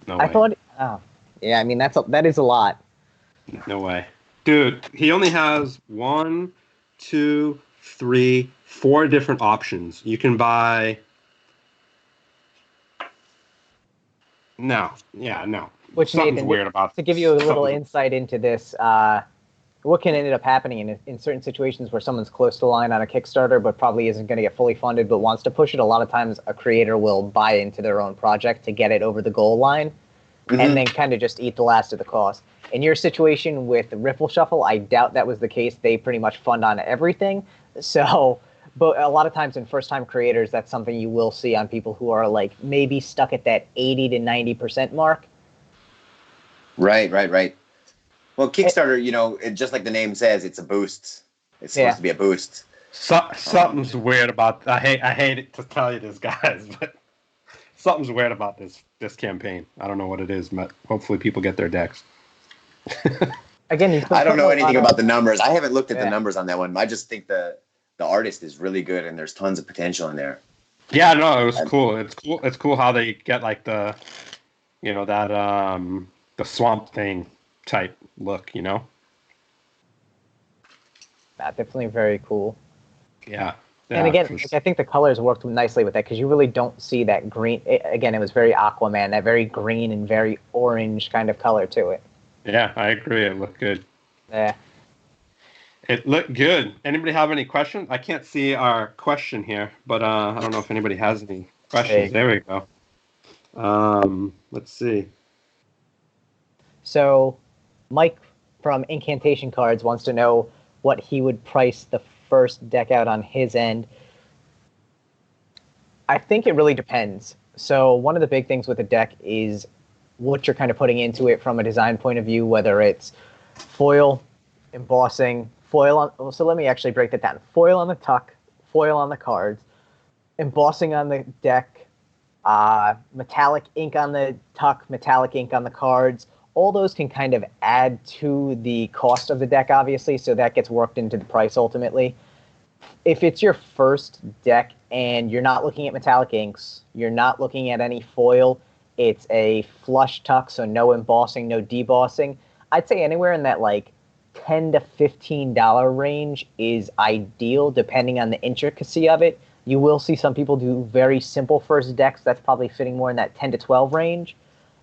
No I way. thought. Oh, yeah. I mean that is a lot. No way, dude. He only has 1, 2, 3, 4 different options. You can buy. No. Which something's Nathan, weird about to give you a little insight into this, what can end up happening in certain situations where someone's close to the line on a Kickstarter but probably isn't going to get fully funded but wants to push it. A lot of times a creator will buy into their own project to get it over the goal line and then kind of just eat the last of the cost. In your situation with Riffle Shuffle, I doubt that was the case. They pretty much fund on everything. So but a lot of times in first-time creators, that's something you will see on people who are like maybe stuck at that 80 to 90% mark. Right. Well, Kickstarter, just like the name says, it's a boost. It's supposed to be a boost. Something's weird about. I hate it to tell you this, guys, but something's weird about this campaign. I don't know what it is, but hopefully people get their decks. Again, I don't know anything about the numbers. I haven't looked at the numbers on that one. I just think the artist is really good, and there's tons of potential in there. Yeah, no, it was cool. It's cool how they get like the, that the Swamp Thing type look, Definitely very cool. Yeah. And again, I think the colors worked nicely with that because you really don't see that green. Again, it was very Aquaman, that very green and very orange kind of color to it. Yeah, I agree. It looked good. Yeah. It looked good. Anybody have any questions? I can't see our question here, but I don't know if anybody has any questions. There we go. Let's see. So, Mike from Incantation Cards wants to know what he would price the first deck out on his end. I think it really depends. So, one of the big things with a deck is what you're kind of putting into it from a design point of view, whether it's foil, embossing, foil on. So let me actually break that down. Foil on the tuck, foil on the cards, embossing on the deck, metallic ink on the tuck, metallic ink on the cards. All those can kind of add to the cost of the deck, obviously, so that gets worked into the price ultimately. If it's your first deck and you're not looking at metallic inks, you're not looking at any foil, it's a flush tuck, so no embossing, no debossing, I'd say anywhere in that like $10 to $15 range is ideal, depending on the intricacy of it. You will see some people do very simple first decks. That's probably fitting more in that 10 to 12 range.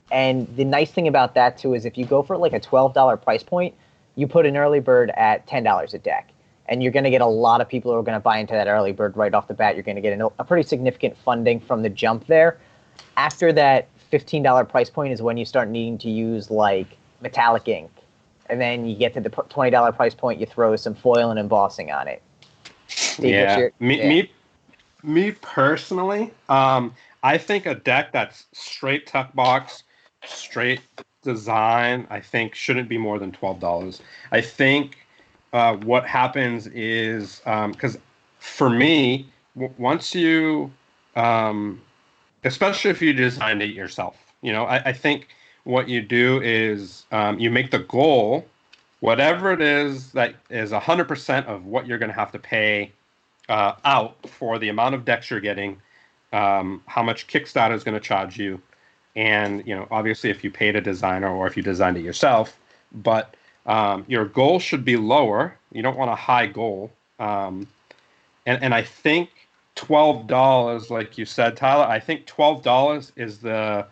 And the nice thing about that, too, is if you go for like a $12 price point, you put an early bird at $10 a deck. And you're going to get a lot of people who are going to buy into that early bird right off the bat. You're going to get a pretty significant funding from the jump there. After that $15 price point is when you start needing to use like metallic ink. And then you get to the $20 price point, you throw some foil and embossing on it. Steve, me personally, I think a deck that's straight tuck box, straight design, I think shouldn't be more than $12. I think what happens is, because for me, once you, especially if you designed it yourself, I think what you do is you make the goal, whatever it is that is 100% of what you're going to have to pay out for the amount of decks you're getting, how much Kickstarter is going to charge you, and obviously if you paid a designer or if you designed it yourself, but your goal should be lower. You don't want a high goal, and I think $12, like you said, Tyler, I think $12 is the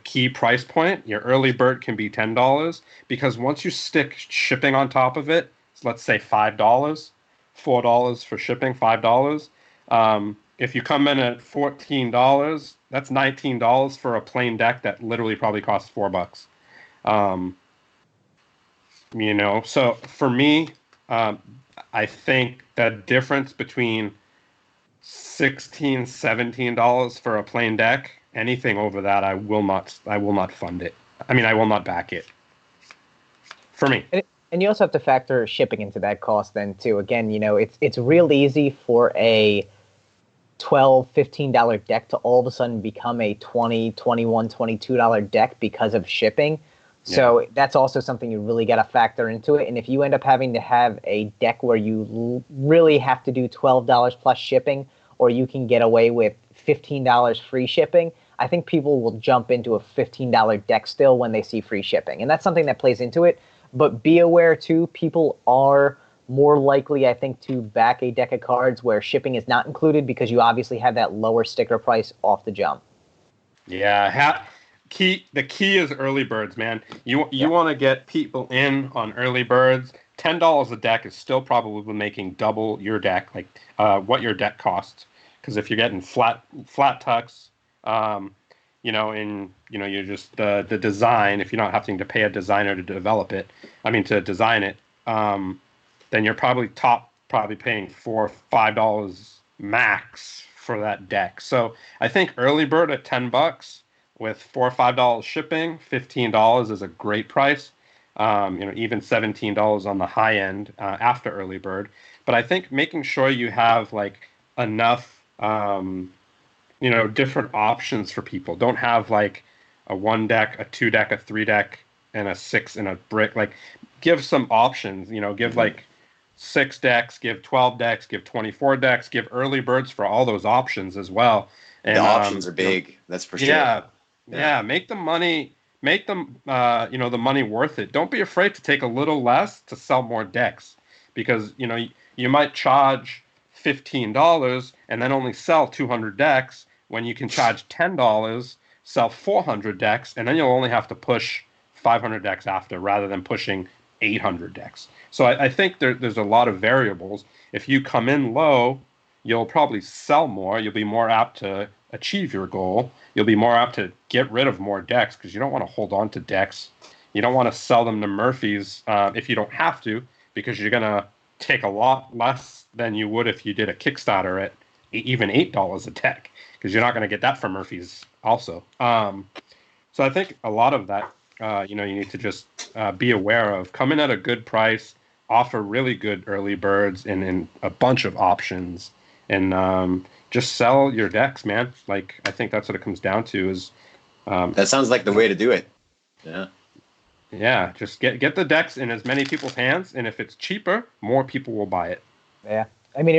key price point. Your early bird can be $10, because once you stick shipping on top of it, so let's say $5, $4 for shipping, $5. If you come in at $14, that's $19 for a plain deck that literally probably costs $4. So for me, I think the difference between $16, $17 for a plain deck, anything over that, I will not fund it. I mean, I will not back it. For me. And you also have to factor shipping into that cost then too. Again, it's real easy for a $12, $15 deck to all of a sudden become a $20, $21, $22 deck because of shipping. So that's also something you really got to factor into it. And if you end up having to have a deck where you really have to do $12 plus shipping, or you can get away with $15 free shipping, I think people will jump into a $15 deck still when they see free shipping. And that's something that plays into it. But be aware, too, people are more likely, I think, to back a deck of cards where shipping is not included, because you obviously have that lower sticker price off the jump. Yeah, the key is early birds, man. You want to get people in on early birds. $10 a deck is still probably making double your deck, like what your deck costs. Because if you're getting flat tucks, and you're just the design, if you're not having to pay a designer to develop it, to design it, then you're probably paying $4 or $5 max for that deck. So I think early bird at $10 with $4 or $5 shipping, $15 is a great price. Even $17 on the high end after early bird. But I think making sure you have like enough, different options for people. Don't have like a 1 deck, a 2 deck, a 3 deck, and a 6 and a brick. Like, give some options. Give like 6 decks, give 12 decks, give 24 decks, give early birds for all those options as well. And the options are big. That's for sure. Yeah. Make the money. Make them, the money worth it. Don't be afraid to take a little less to sell more decks, because you might charge $15 and then only sell 200 decks when you can charge $10, sell 400 decks, and then you'll only have to push 500 decks after rather than pushing 800 decks. So I think there's a lot of variables. If you come in low, you'll probably sell more. You'll be more apt to achieve your goal. You'll be more apt to get rid of more decks because you don't want to hold on to decks. You don't want to sell them to Murphys if you don't have to, because you're going to take a lot less than you would if you did a Kickstarter at even $8 a deck, because you're not going to get that from Murphys also. So I think a lot of that, you need to just be aware of. Come in at a good price, offer really good early birds and a bunch of options, and just sell your decks, man. Like, I think that's what it comes down to is... that sounds like the way to do it. Yeah. Yeah, just get the decks in as many people's hands, and if it's cheaper, more people will buy it. Yeah. I mean,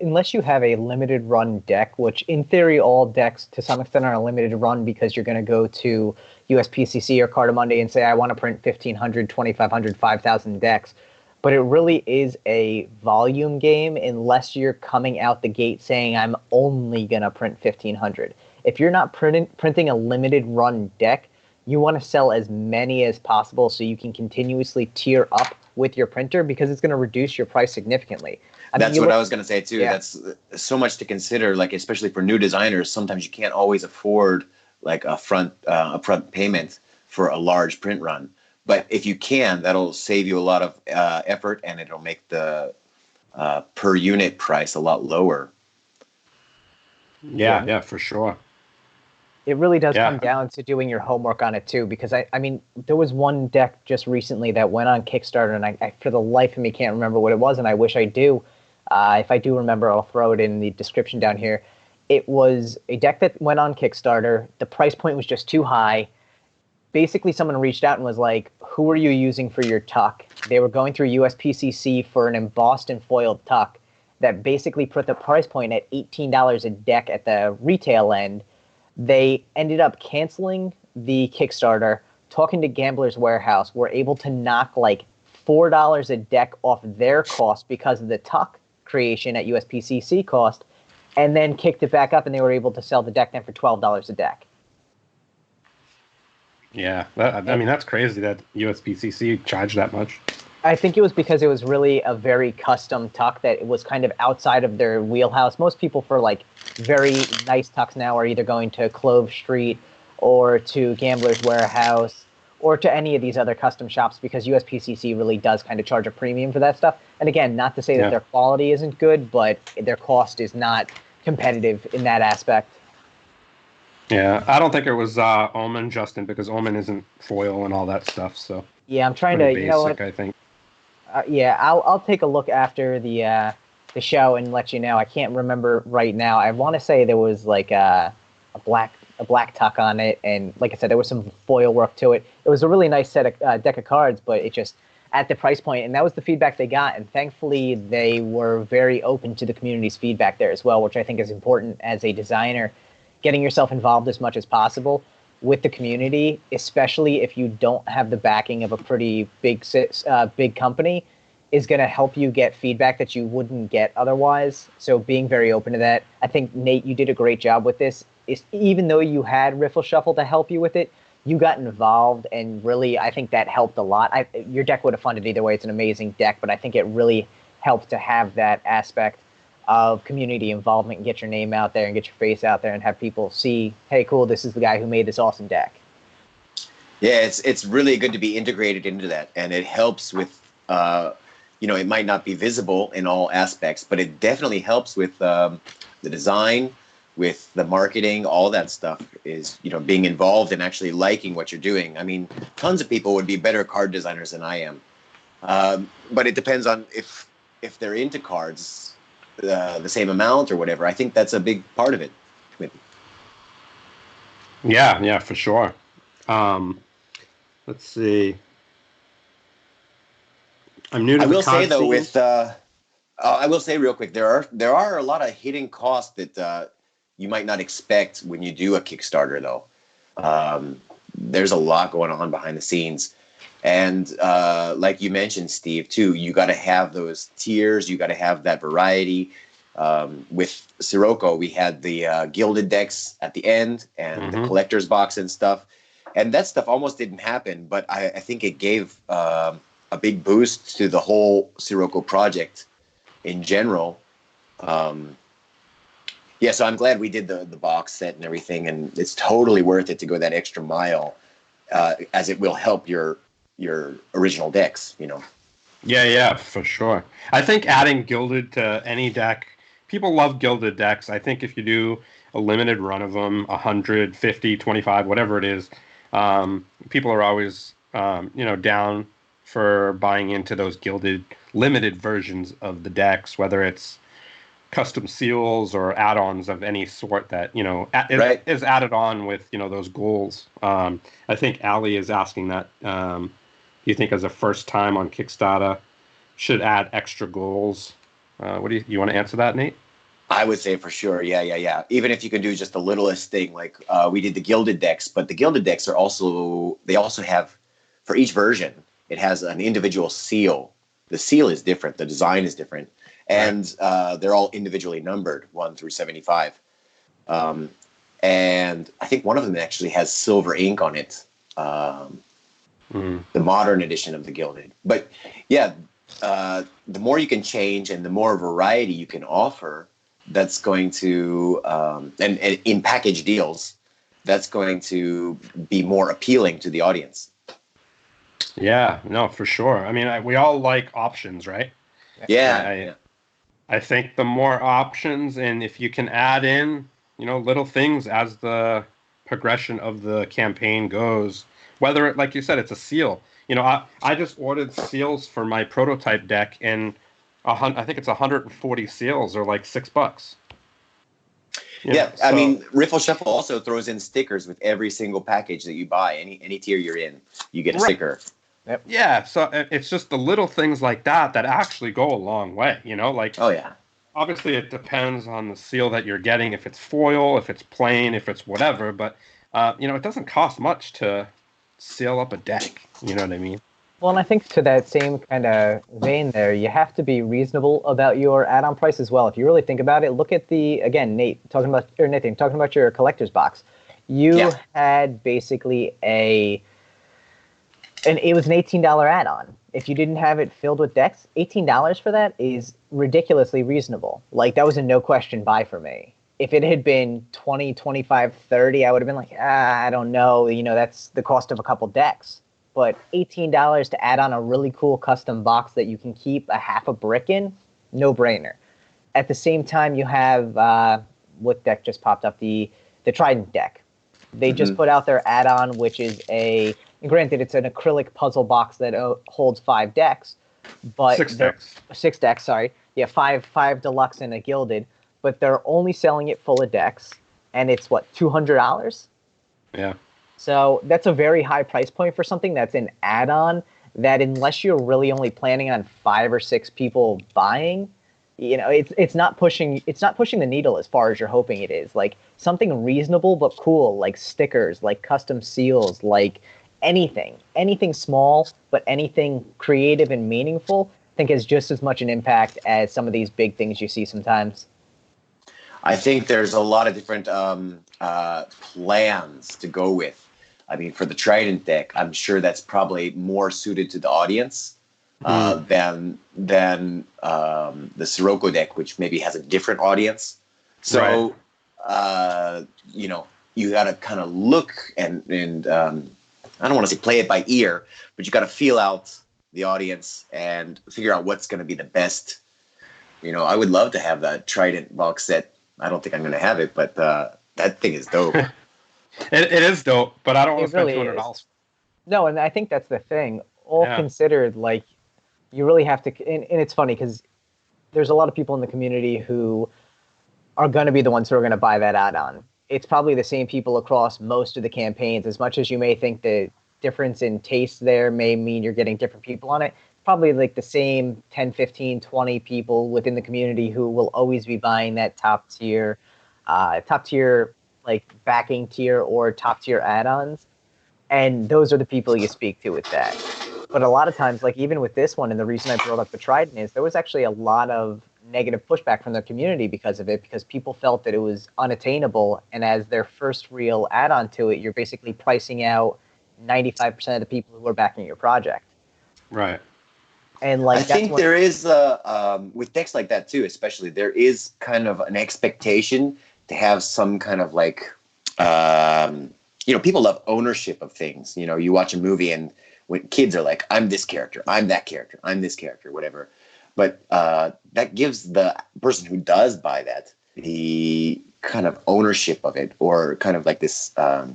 unless you have a limited run deck, which in theory all decks to some extent are a limited run because you're going to go to USPCC or Cartamundi and say, I want to print 1,500, 2,500, 5,000 decks. But it really is a volume game unless you're coming out the gate saying, I'm only going to print 1,500. If you're not printing a limited run deck, you want to sell as many as possible so you can continuously tier up with your printer, because it's going to reduce your price significantly. That's what I was going to say too. Yeah. That's so much to consider, like, especially for new designers. Sometimes you can't always afford like a front payment for a large print run. But if you can, that'll save you a lot of effort, and it'll make the per unit price a lot lower. Yeah, for sure. It really does come down to doing your homework on it too, because I mean, there was one deck just recently that went on Kickstarter, and I for the life of me can't remember what it was, and I wish I do. If I do remember, I'll throw it in the description down here. It was a deck that went on Kickstarter. The price point was just too high. Basically, someone reached out and was like, who are you using for your tuck? They were going through USPCC for an embossed and foiled tuck that basically put the price point at $18 a deck at the retail end. They ended up canceling the Kickstarter, talking to Gambler's Warehouse, were able to knock like $4 a deck off their cost because of the tuck creation at USPCC cost, and then kicked it back up, and they were able to sell the deck then for $12 a deck. Yeah, I mean, that's crazy that USPCC charged that much. I think it was because it was really a very custom tuck that it was kind of outside of their wheelhouse. Most people for like very nice tucks now are either going to Clove Street or to Gambler's Warehouse or to any of these other custom shops, because USPCC really does kind of charge a premium for that stuff. And again, not to say that their quality isn't good, but their cost is not competitive in that aspect. Yeah, I don't think it was Omen, Justin, because Omen isn't foil and all that stuff. So yeah, I'm trying to, you know what? I think. I'll take a look after the show and let you know. I can't remember right now. I want to say there was like a black tuck on it, and like I said, there was some foil work to it. It was a really nice set of deck of cards, but it just at the price point, and that was the feedback they got. And thankfully, they were very open to the community's feedback there as well, which I think is important as a designer. Getting yourself involved as much as possible with the community, especially if you don't have the backing of a pretty big company, is going to help you get feedback that you wouldn't get otherwise. So being very open to that. I think, Nate, you did a great job with this. Even though you had Riffle Shuffle to help you with it, you got involved, and really, I think that helped a lot. Your deck would have funded either way. It's an amazing deck, but I think it really helped to have that aspect of community involvement and get your name out there and get your face out there and have people see, hey, cool, this is the guy who made this awesome deck. Yeah, it's really good to be integrated into that, and it helps with it might not be visible in all aspects, but it definitely helps with the design, with the marketing. All that stuff is, being involved and actually liking what you're doing. I mean, tons of people would be better card designers than I am. But it depends on if they're into cards the same amount or whatever. I think that's a big part of it. Yeah, for sure. Let's see. I'm new to I the will say card though, scene. I will say real quick, there are a lot of hidden costs that you might not expect when you do a Kickstarter though. There's a lot going on behind the scenes. And like you mentioned, Steve, too, you got to have those tiers. You got to have that variety. With Sirocco, we had the gilded decks at the end and the collector's box and stuff. And that stuff almost didn't happen, but I think it gave a big boost to the whole Sirocco project in general. Yeah, so I'm glad we did the box set and everything, and it's totally worth it to go that extra mile, as it will help your original decks. Yeah, for sure. I think adding gilded to any deck, people love gilded decks. I think if you do a limited run of them, 100, 50, 25, whatever it is, people are always, down for buying into those gilded limited versions of the decks, whether it's custom seals or add-ons of any sort that is added on with those goals. I think Ali is asking that. Do you think as a first time on Kickstarter should add extra goals? What do you want to answer that, Nate? I would say for sure, yeah. Even if you can do just the littlest thing, like we did the gilded decks, but the gilded decks they also have, for each version, it has an individual seal. The seal is different, the design is different, and they're all individually numbered 1 through 75. And I think one of them actually has silver ink on it. The modern edition of the gilded. But yeah, the more you can change and the more variety you can offer, that's going to and in package deals, that's going to be more appealing to the audience. Yeah, no, for sure. I mean, we all like options, right? Yeah. I think the more options, and if you can add in, little things as the progression of the campaign goes, whether like you said, it's a seal. I just ordered seals for my prototype deck, and I think it's 140 seals, or like $6. I mean, Riffle Shuffle also throws in stickers with every single package that you buy. Any tier you're in, you get a sticker. Yep. Yeah, so it's just the little things like that actually go a long way. Oh yeah. Obviously, it depends on the seal that you're getting, if it's foil, if it's plain, if it's whatever. But it doesn't cost much to seal up a deck. You know what I mean? Well, and I think to that same kind of vein there, you have to be reasonable about your add-on price as well. If you really think about it, look at Nathan talking about your collector's box. You had basically it was an $18 add-on. If you didn't have it filled with decks, $18 for that is ridiculously reasonable. Like, that was a no-question buy for me. If it had been 20, 25, 30, I would have been like, I don't know. That's the cost of a couple decks. But $18 to add on a really cool custom box that you can keep a half a brick in, no-brainer. At the same time, you have what deck just popped up? The Trident deck. They just put out their add-on, which is granted, it's an acrylic puzzle box that holds 5 decks, but 6 decks. 6 decks, sorry. Yeah, five deluxe and a gilded, but they're only selling it full of decks, and it's what, $200? Yeah. So that's a very high price point for something that's an add-on that, unless you're really only planning on 5 or 6 people buying, it's not pushing the needle as far as you're hoping it is. Like, something reasonable but cool, like stickers, like custom seals, like anything small, but anything creative and meaningful, I think has just as much an impact as some of these big things you see sometimes. I think there's a lot of different plans to go with. I mean, for the Trident deck, I'm sure that's probably more suited to the audience than the Sirocco deck, which maybe has a different audience. So, you got to kind of look and I don't want to say play it by ear, but you got to feel out the audience and figure out what's going to be the best. You know, I would love to have that Trident box set. I don't think I'm going to have it, but that thing is dope. It is dope, but I don't want to spend really $200. No, and I think that's the thing. All considered, like, you really have to, and it's funny because there's a lot of people in the community who are going to be the ones who are going to buy that add-on. It's probably the same people across most of the campaigns. As much as you may think the difference in taste there may mean you're getting different people on it, probably like the same 10, 15, 20 people within the community who will always be buying that top tier, like backing tier or top tier add-ons. And those are the people you speak to with that. But a lot of times, like even with this one, and the reason I brought up the Trident is there was actually a lot of negative pushback from the community because of it, because people felt that it was unattainable. And as their first real add-on to it, you're basically pricing out 95% of the people who are backing your project. Right. And like I think there is with decks like that too, especially there is kind of an expectation to have some kind of like, you know, people love ownership of things. You know, you watch a movie and when kids are like, I'm this character, I'm that character, I'm this character, whatever. But that gives the person who does buy that the kind of ownership of it, or kind of like this, I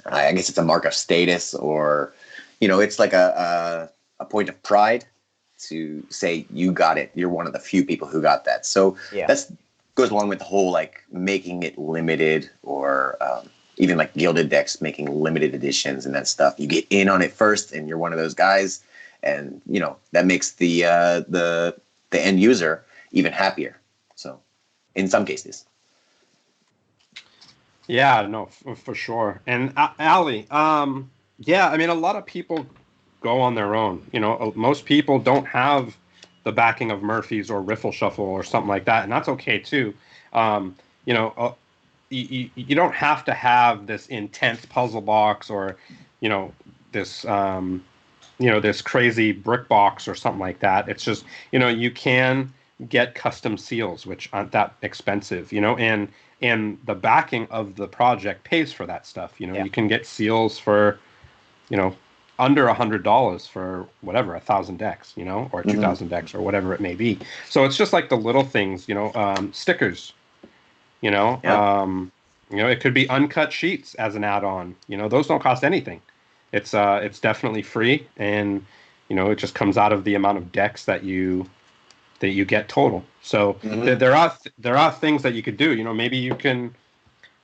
guess it's a mark of status, or, you know, it's like a point of pride to say you got it. You're one of the few people who got that. So that's goes along with the whole like making it limited, or even like gilded decks making limited editions and that stuff. You get in on it first, and you're one of those guys, and you know that makes the end user even happier. So, in some cases. Yeah, no, for sure. And Ali, yeah, I mean, a lot of people go on their own. You know, most people don't have the backing of Murphy's or Riffle Shuffle or something like that, and that's okay too. You know, you don't have to have this intense puzzle box, or you know this this crazy brick box or something like that. It's just, you know, you can get custom seals which aren't that expensive, you know, and the backing of the project pays for that stuff. You know, you can get seals for, you know, under $100 for whatever, 1,000 decks, you know, or 2,000 decks, or whatever it may be. So it's just like the little things, you know, stickers, you know, it could be uncut sheets as an add-on. You know, those don't cost anything. It's definitely free, and you know, it just comes out of the amount of decks that you get total. So there are things that you could do. You know, maybe you can,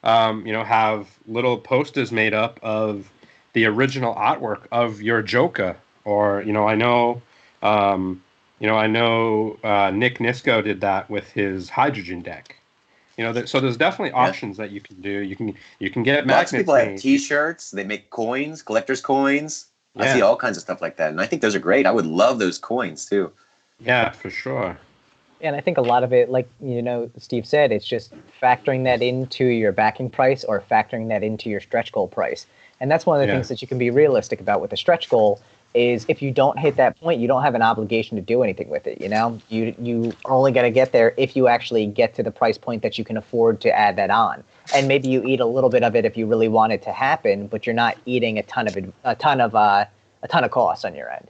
you know, have little posters made up of the original artwork of your Joker, or you know, I know Nick Nisco did that with his hydrogen deck. You know, so there's definitely options that you can do. You can get magnets. Lots of people have T-shirts. They make coins, collector's coins. I see all kinds of stuff like that, and I think those are great. I would love those coins too. Yeah, for sure. And I think a lot of it, like, you know, Steve said, it's just factoring that into your backing price or factoring that into your stretch goal price. And that's one of the things that you can be realistic about with the stretch goal is if you don't hit that point, you don't have an obligation to do anything with it. You know, you are only going to get there if you actually get to the price point that you can afford to add that on. And maybe you eat a little bit of it if you really want it to happen, but you're not eating a ton of costs on your end.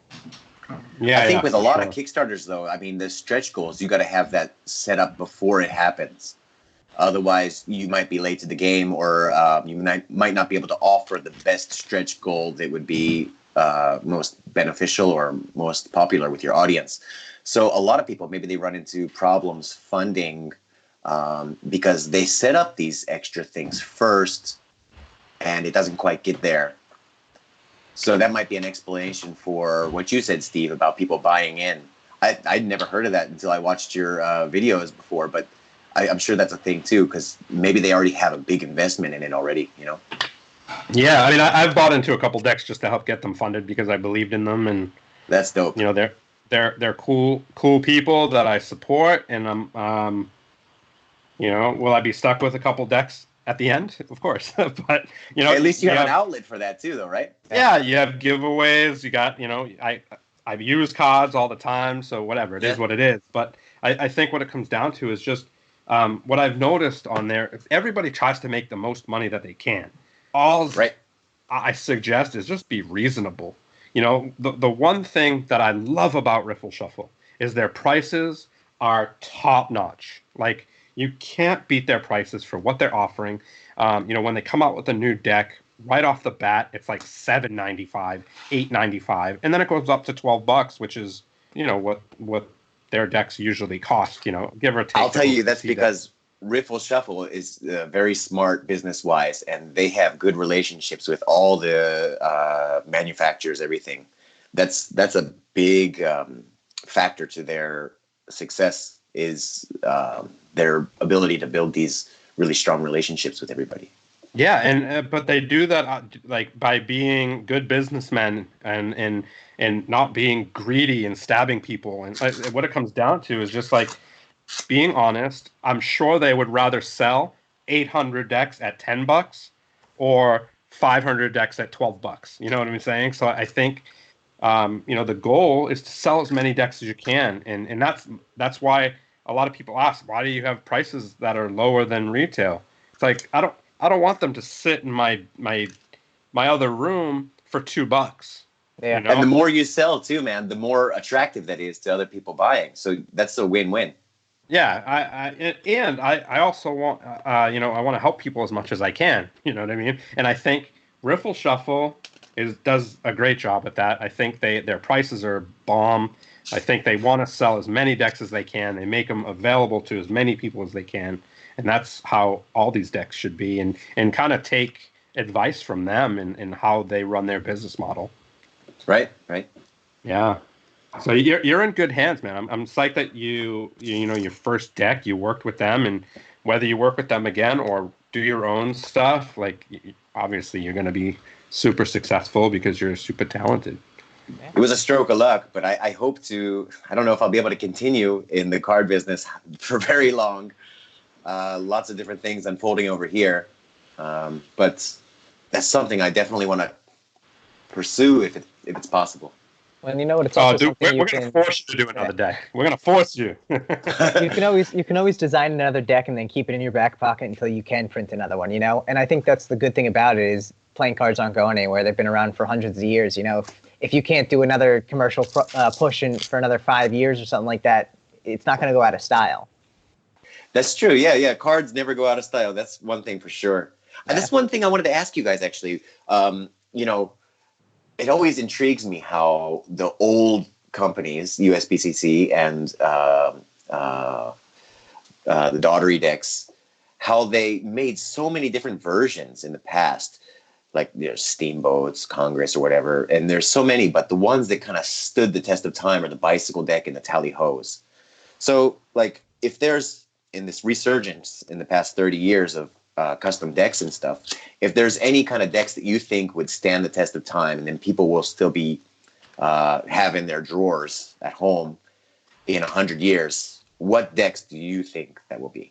Yeah, I think with a lot of Kickstarters, though, I mean, the stretch goals, you got to have that set up before it happens. Otherwise, you might be late to the game, or you might not be able to offer the best stretch goal that would be most beneficial or most popular with your audience. So a lot of people, maybe they run into problems funding because they set up these extra things first, and it doesn't quite get there. So that might be an explanation for what you said, Steve, about people buying in. I'd never heard of that until I watched your videos before, but I'm sure that's a thing too, because maybe they already have a big investment in it already, you know? Yeah, I mean, I've bought into a couple decks just to help get them funded because I believed in them, and that's dope. You know, they're cool people that I support, and I'm, you know, will I be stuck with a couple decks at the end? Of course, but you know, at least you have an outlet for that too, though, right? Yeah, you have giveaways. You got, you know, I've used cards all the time, so whatever, it is what it is. But I think what it comes down to is just what I've noticed on there. If everybody tries to make the most money that they can, all I suggest is just be reasonable. the one thing that I love about Riffle Shuffle is their prices are top notch. Like, you can't beat their prices for what they're offering. When they come out with a new deck, right off the bat, it's like $7.95, $8.95, and then it goes up to $12, which is what their decks usually cost. Give or take. I'll tell you that's because Riffle Shuffle is very smart business-wise, and they have good relationships with all the manufacturers, everything. That's a big factor to their success is their ability to build these really strong relationships with everybody. Yeah, and but they do that like by being good businessmen and not being greedy and stabbing people. And what it comes down to is just like being honest. I'm sure they would rather sell 800 decks at $10 or 500 decks at $12. You know what I'm saying? So I think the goal is to sell as many decks as you can, and that's why a lot of people ask, why do you have prices that are lower than retail? It's like I don't want them to sit in my other room for $2. Yeah. And the more you sell too, man, the more attractive that is to other people buying. So that's a win-win. Yeah, I also want I want to help people as much as I can. You know what I mean? And I think Riffle Shuffle does a great job at that. I think their prices are bomb. I think they want to sell as many decks as they can. They make them available to as many people as they can. And that's how all these decks should be, and kind of take advice from them and how they run their business model. Right. Yeah. So you're in good hands, man. I'm psyched that your first deck, you worked with them, and whether you work with them again or do your own stuff, like obviously you're going to be super successful because you're super talented. It was a stroke of luck, but I hope to. I don't know if I'll be able to continue in the card business for very long. Lots of different things unfolding over here, but that's something I definitely want to pursue if it's possible. Well, you know what? It's also dude, we're going to force you to do another deck. We're going to force you. You can always design another deck and then keep it in your back pocket until you can print another one. And I think that's the good thing about it is playing cards aren't going anywhere. They've been around for hundreds of years. If you can't do another commercial push for another 5 years or something like that, it's not going to go out of style. That's true. Yeah. Cards never go out of style. That's one thing for sure. And that's one thing I wanted to ask you guys, actually. It always intrigues me how the old companies, USBCC and the Daughtery decks, how they made so many different versions in the past, like Steamboats, Congress, or whatever. And there's so many, but the ones that kind of stood the test of time are the bicycle deck and the tally hose. So, like, if there's in this resurgence in the past 30 years of custom decks and stuff, if there's any kind of decks that you think would stand the test of time and then people will still be having their drawers at home in 100 years, what decks do you think that will be?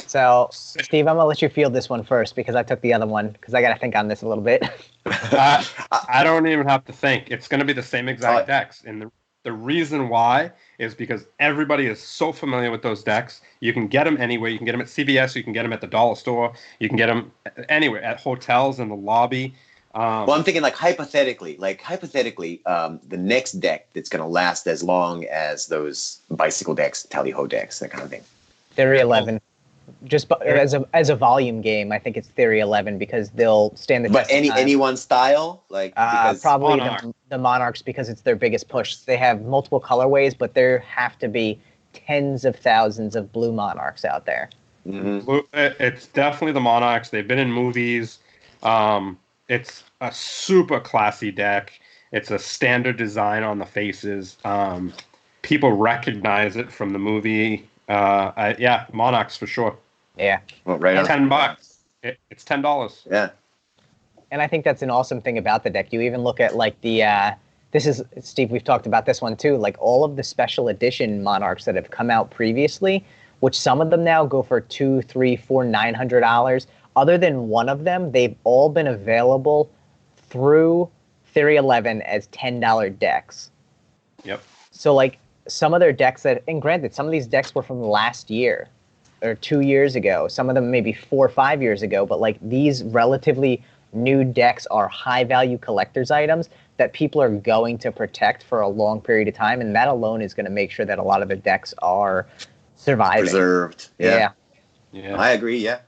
So, Steve, I'm going to let you field this one first because I took the other one because I got to think on this a little bit. I don't even have to think. It's going to be the same exact decks. And the reason why is because everybody is so familiar with those decks. You can get them anywhere. You can get them at CVS. You can get them at the dollar store. You can get them anywhere, at hotels, in the lobby. Well, I'm thinking hypothetically, the next deck that's going to last as long as those bicycle decks, tally-ho decks, that kind of thing. Theory 11. Just as a volume game, I think it's Theory 11 because they'll stand the test. But any one style, because probably the Monarchs because it's their biggest push. They have multiple colorways, but there have to be tens of thousands of blue Monarchs out there. Mm-hmm. It's definitely the Monarchs. They've been in movies. It's a super classy deck. It's a standard design on the faces. People recognize it from the movie. Monarchs for sure. Yeah. Well, right. $10. It's $10. Yeah. And I think that's an awesome thing about the deck. You even look at this is Steve. We've talked about this one too. Like all of the special edition Monarchs that have come out previously, which some of them now go for $200, $300, $400, $900. Other than one of them, they've all been available through Theory 11 as $10 decks. Yep. So some of their decks and granted, some of these decks were from last year or 2 years ago. Some of them maybe 4 or 5 years ago, but these relatively new decks are high value collector's items that people are going to protect for a long period of time, and that alone is going to make sure that a lot of their decks are surviving. Preserved. Yeah. Yeah. I agree. Yeah.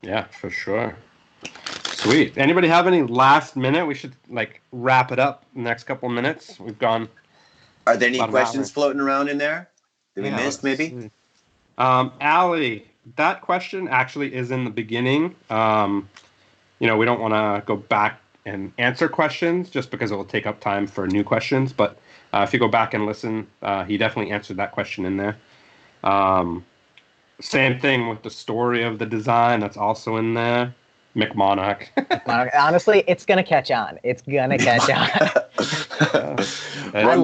Yeah, for sure. Sweet. Anybody have any last minute? We should like wrap it up in the next couple minutes. We've gone. Are there any About an questions hour. floating around in there that we missed, let's maybe? see. Allie, that question actually is in the beginning. We don't want to go back and answer questions just because it will take up time for new questions. But if you go back and listen, he definitely answered that question in there. Same thing with the story of the design. That's also in there. McMonarch. Honestly, it's going to catch on. It's going to catch on. I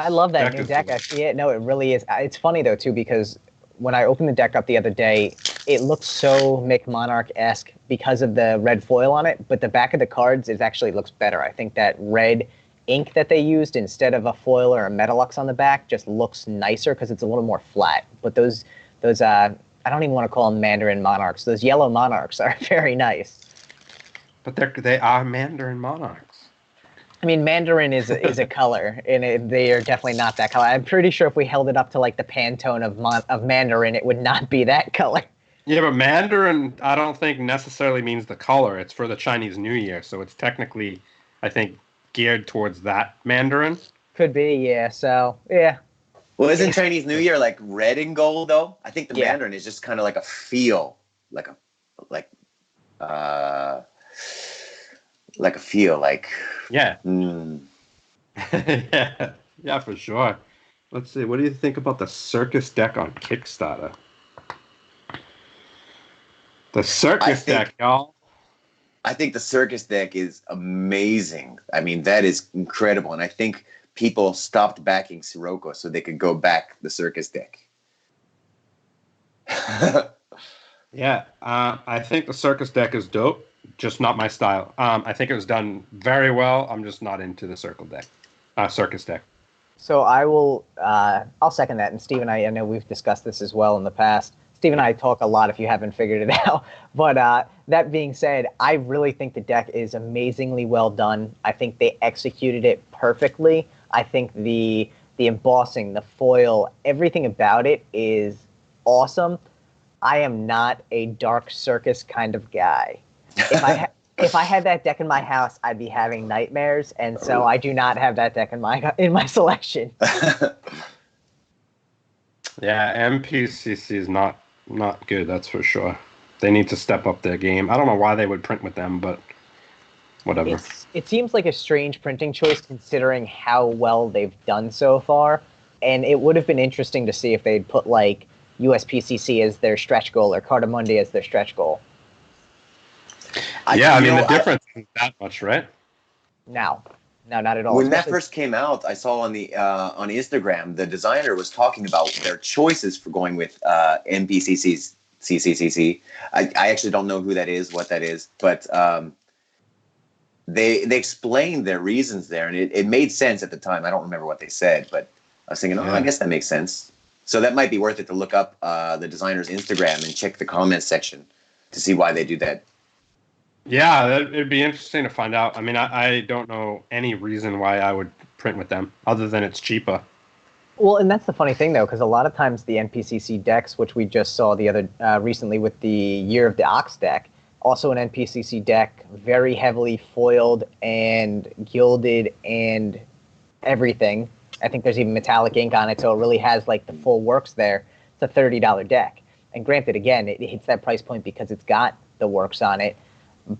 love that new deck. Yeah, no, it really is. It's funny, though, too, because when I opened the deck up the other day, it looks so McMonarch-esque because of the red foil on it, but the back of the cards actually looks better. I think that red ink that they used instead of a foil or a Metalux on the back just looks nicer because it's a little more flat. But those I don't even want to call them Mandarin Monarchs. Those yellow Monarchs are very nice. But they are Mandarin Monarchs. I mean, Mandarin is a color, and they are definitely not that color. I'm pretty sure if we held it up to like the Pantone of Mandarin, it would not be that color. Yeah, but Mandarin, I don't think necessarily means the color. It's for the Chinese New Year, so it's technically, I think, geared towards that Mandarin. Could be, yeah. So, yeah. Well, isn't Chinese New Year like red and gold though? I think the Mandarin is just kind of like a feel, like a feel, like yeah, yeah, for sure. Let's see. What do you think about the Circus deck on Kickstarter? The Circus deck, y'all. I think the Circus deck is amazing. I mean, that is incredible, and I think people stopped backing Sirocco so they could go back the Circus deck. Yeah, I think the Circus deck is dope, just not my style. I think it was done very well. I'm just not into the Circus deck. So I'll second that. And Steve and I know we've discussed this as well in the past. Steve and I talk a lot if you haven't figured it out. But that being said, I really think the deck is amazingly well done. I think they executed it perfectly. I think the embossing, the foil, everything about it is awesome. I am not a dark Circus kind of guy. If I had that deck in my house, I'd be having nightmares, and so I do not have that deck in my selection. Yeah, MPCC is not good, that's for sure. They need to step up their game. I don't know why they would print with them, but whatever. It seems like a strange printing choice considering how well they've done so far, and it would have been interesting to see if they'd put like USPCC as their stretch goal or Cardamundi as their stretch goal. Yeah, I mean, the difference isn't that much, right? No, not at all. When that first came out, I saw on Instagram, the designer was talking about their choices for going with MPCC's CCCC. I actually don't know who that is, what that is, but they explained their reasons there, and it made sense at the time. I don't remember what they said, but I was thinking, I guess that makes sense. So that might be worth it to look up the designer's Instagram and check the comments section to see why they do that. Yeah, it'd be interesting to find out. I mean, I don't know any reason why I would print with them other than it's cheaper. Well, and that's the funny thing, though, because a lot of times the NPCC decks, which we just saw the other recently with the Year of the Ox deck, also an NPCC deck, very heavily foiled and gilded and everything. I think there's even metallic ink on it, so it really has like the full works there. It's a $30 deck. And granted, again, it hits that price point because it's got the works on it.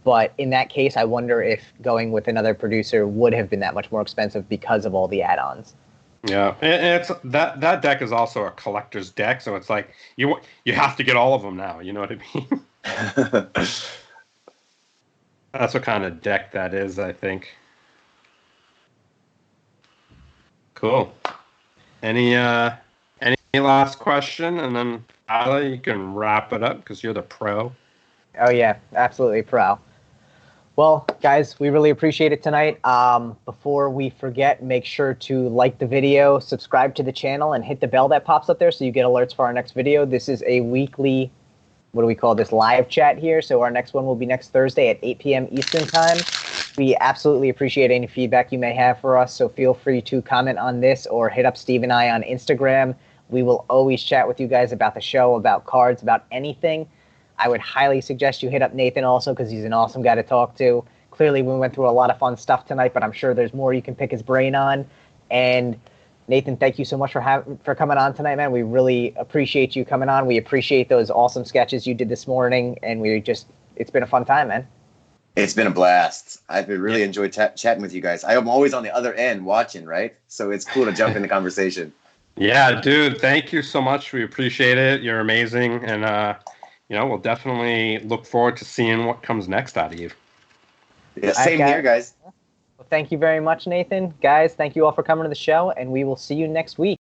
But in that case, I wonder if going with another producer would have been that much more expensive because of all the add-ons. Yeah, and it's that deck is also a collector's deck, so it's like you have to get all of them now. You know what I mean? That's what kind of deck that is, I think. Cool. Any last question, and then Ali, you can wrap it up because you're the pro. Oh yeah, absolutely pro. Well, guys, we really appreciate it tonight. Before we forget, make sure to like the video, subscribe to the channel, and hit the bell that pops up there so you get alerts for our next video. This is a weekly what do we call this, live chat here. So our next one will be next Thursday at 8 p.m. Eastern time. We absolutely appreciate any feedback you may have for us. So feel free to comment on this or hit up Steve and I on Instagram. We will always chat with you guys about the show, about cards, about anything. I would highly suggest you hit up Nathan also because he's an awesome guy to talk to. Clearly, we went through a lot of fun stuff tonight, but I'm sure there's more you can pick his brain on. And Nathan, thank you so much for coming on tonight, man. We really appreciate you coming on. We appreciate those awesome sketches you did this morning, and it's been a fun time, man. It's been a blast. I've really enjoyed chatting with you guys. I'm always on the other end watching, right? So it's cool to jump in the conversation. Yeah, dude, thank you so much. We appreciate it. You're amazing. And, we'll definitely look forward to seeing what comes next out of you. Yeah, same here, guys. Well, thank you very much, Nathan. Guys, thank you all for coming to the show, and we will see you next week.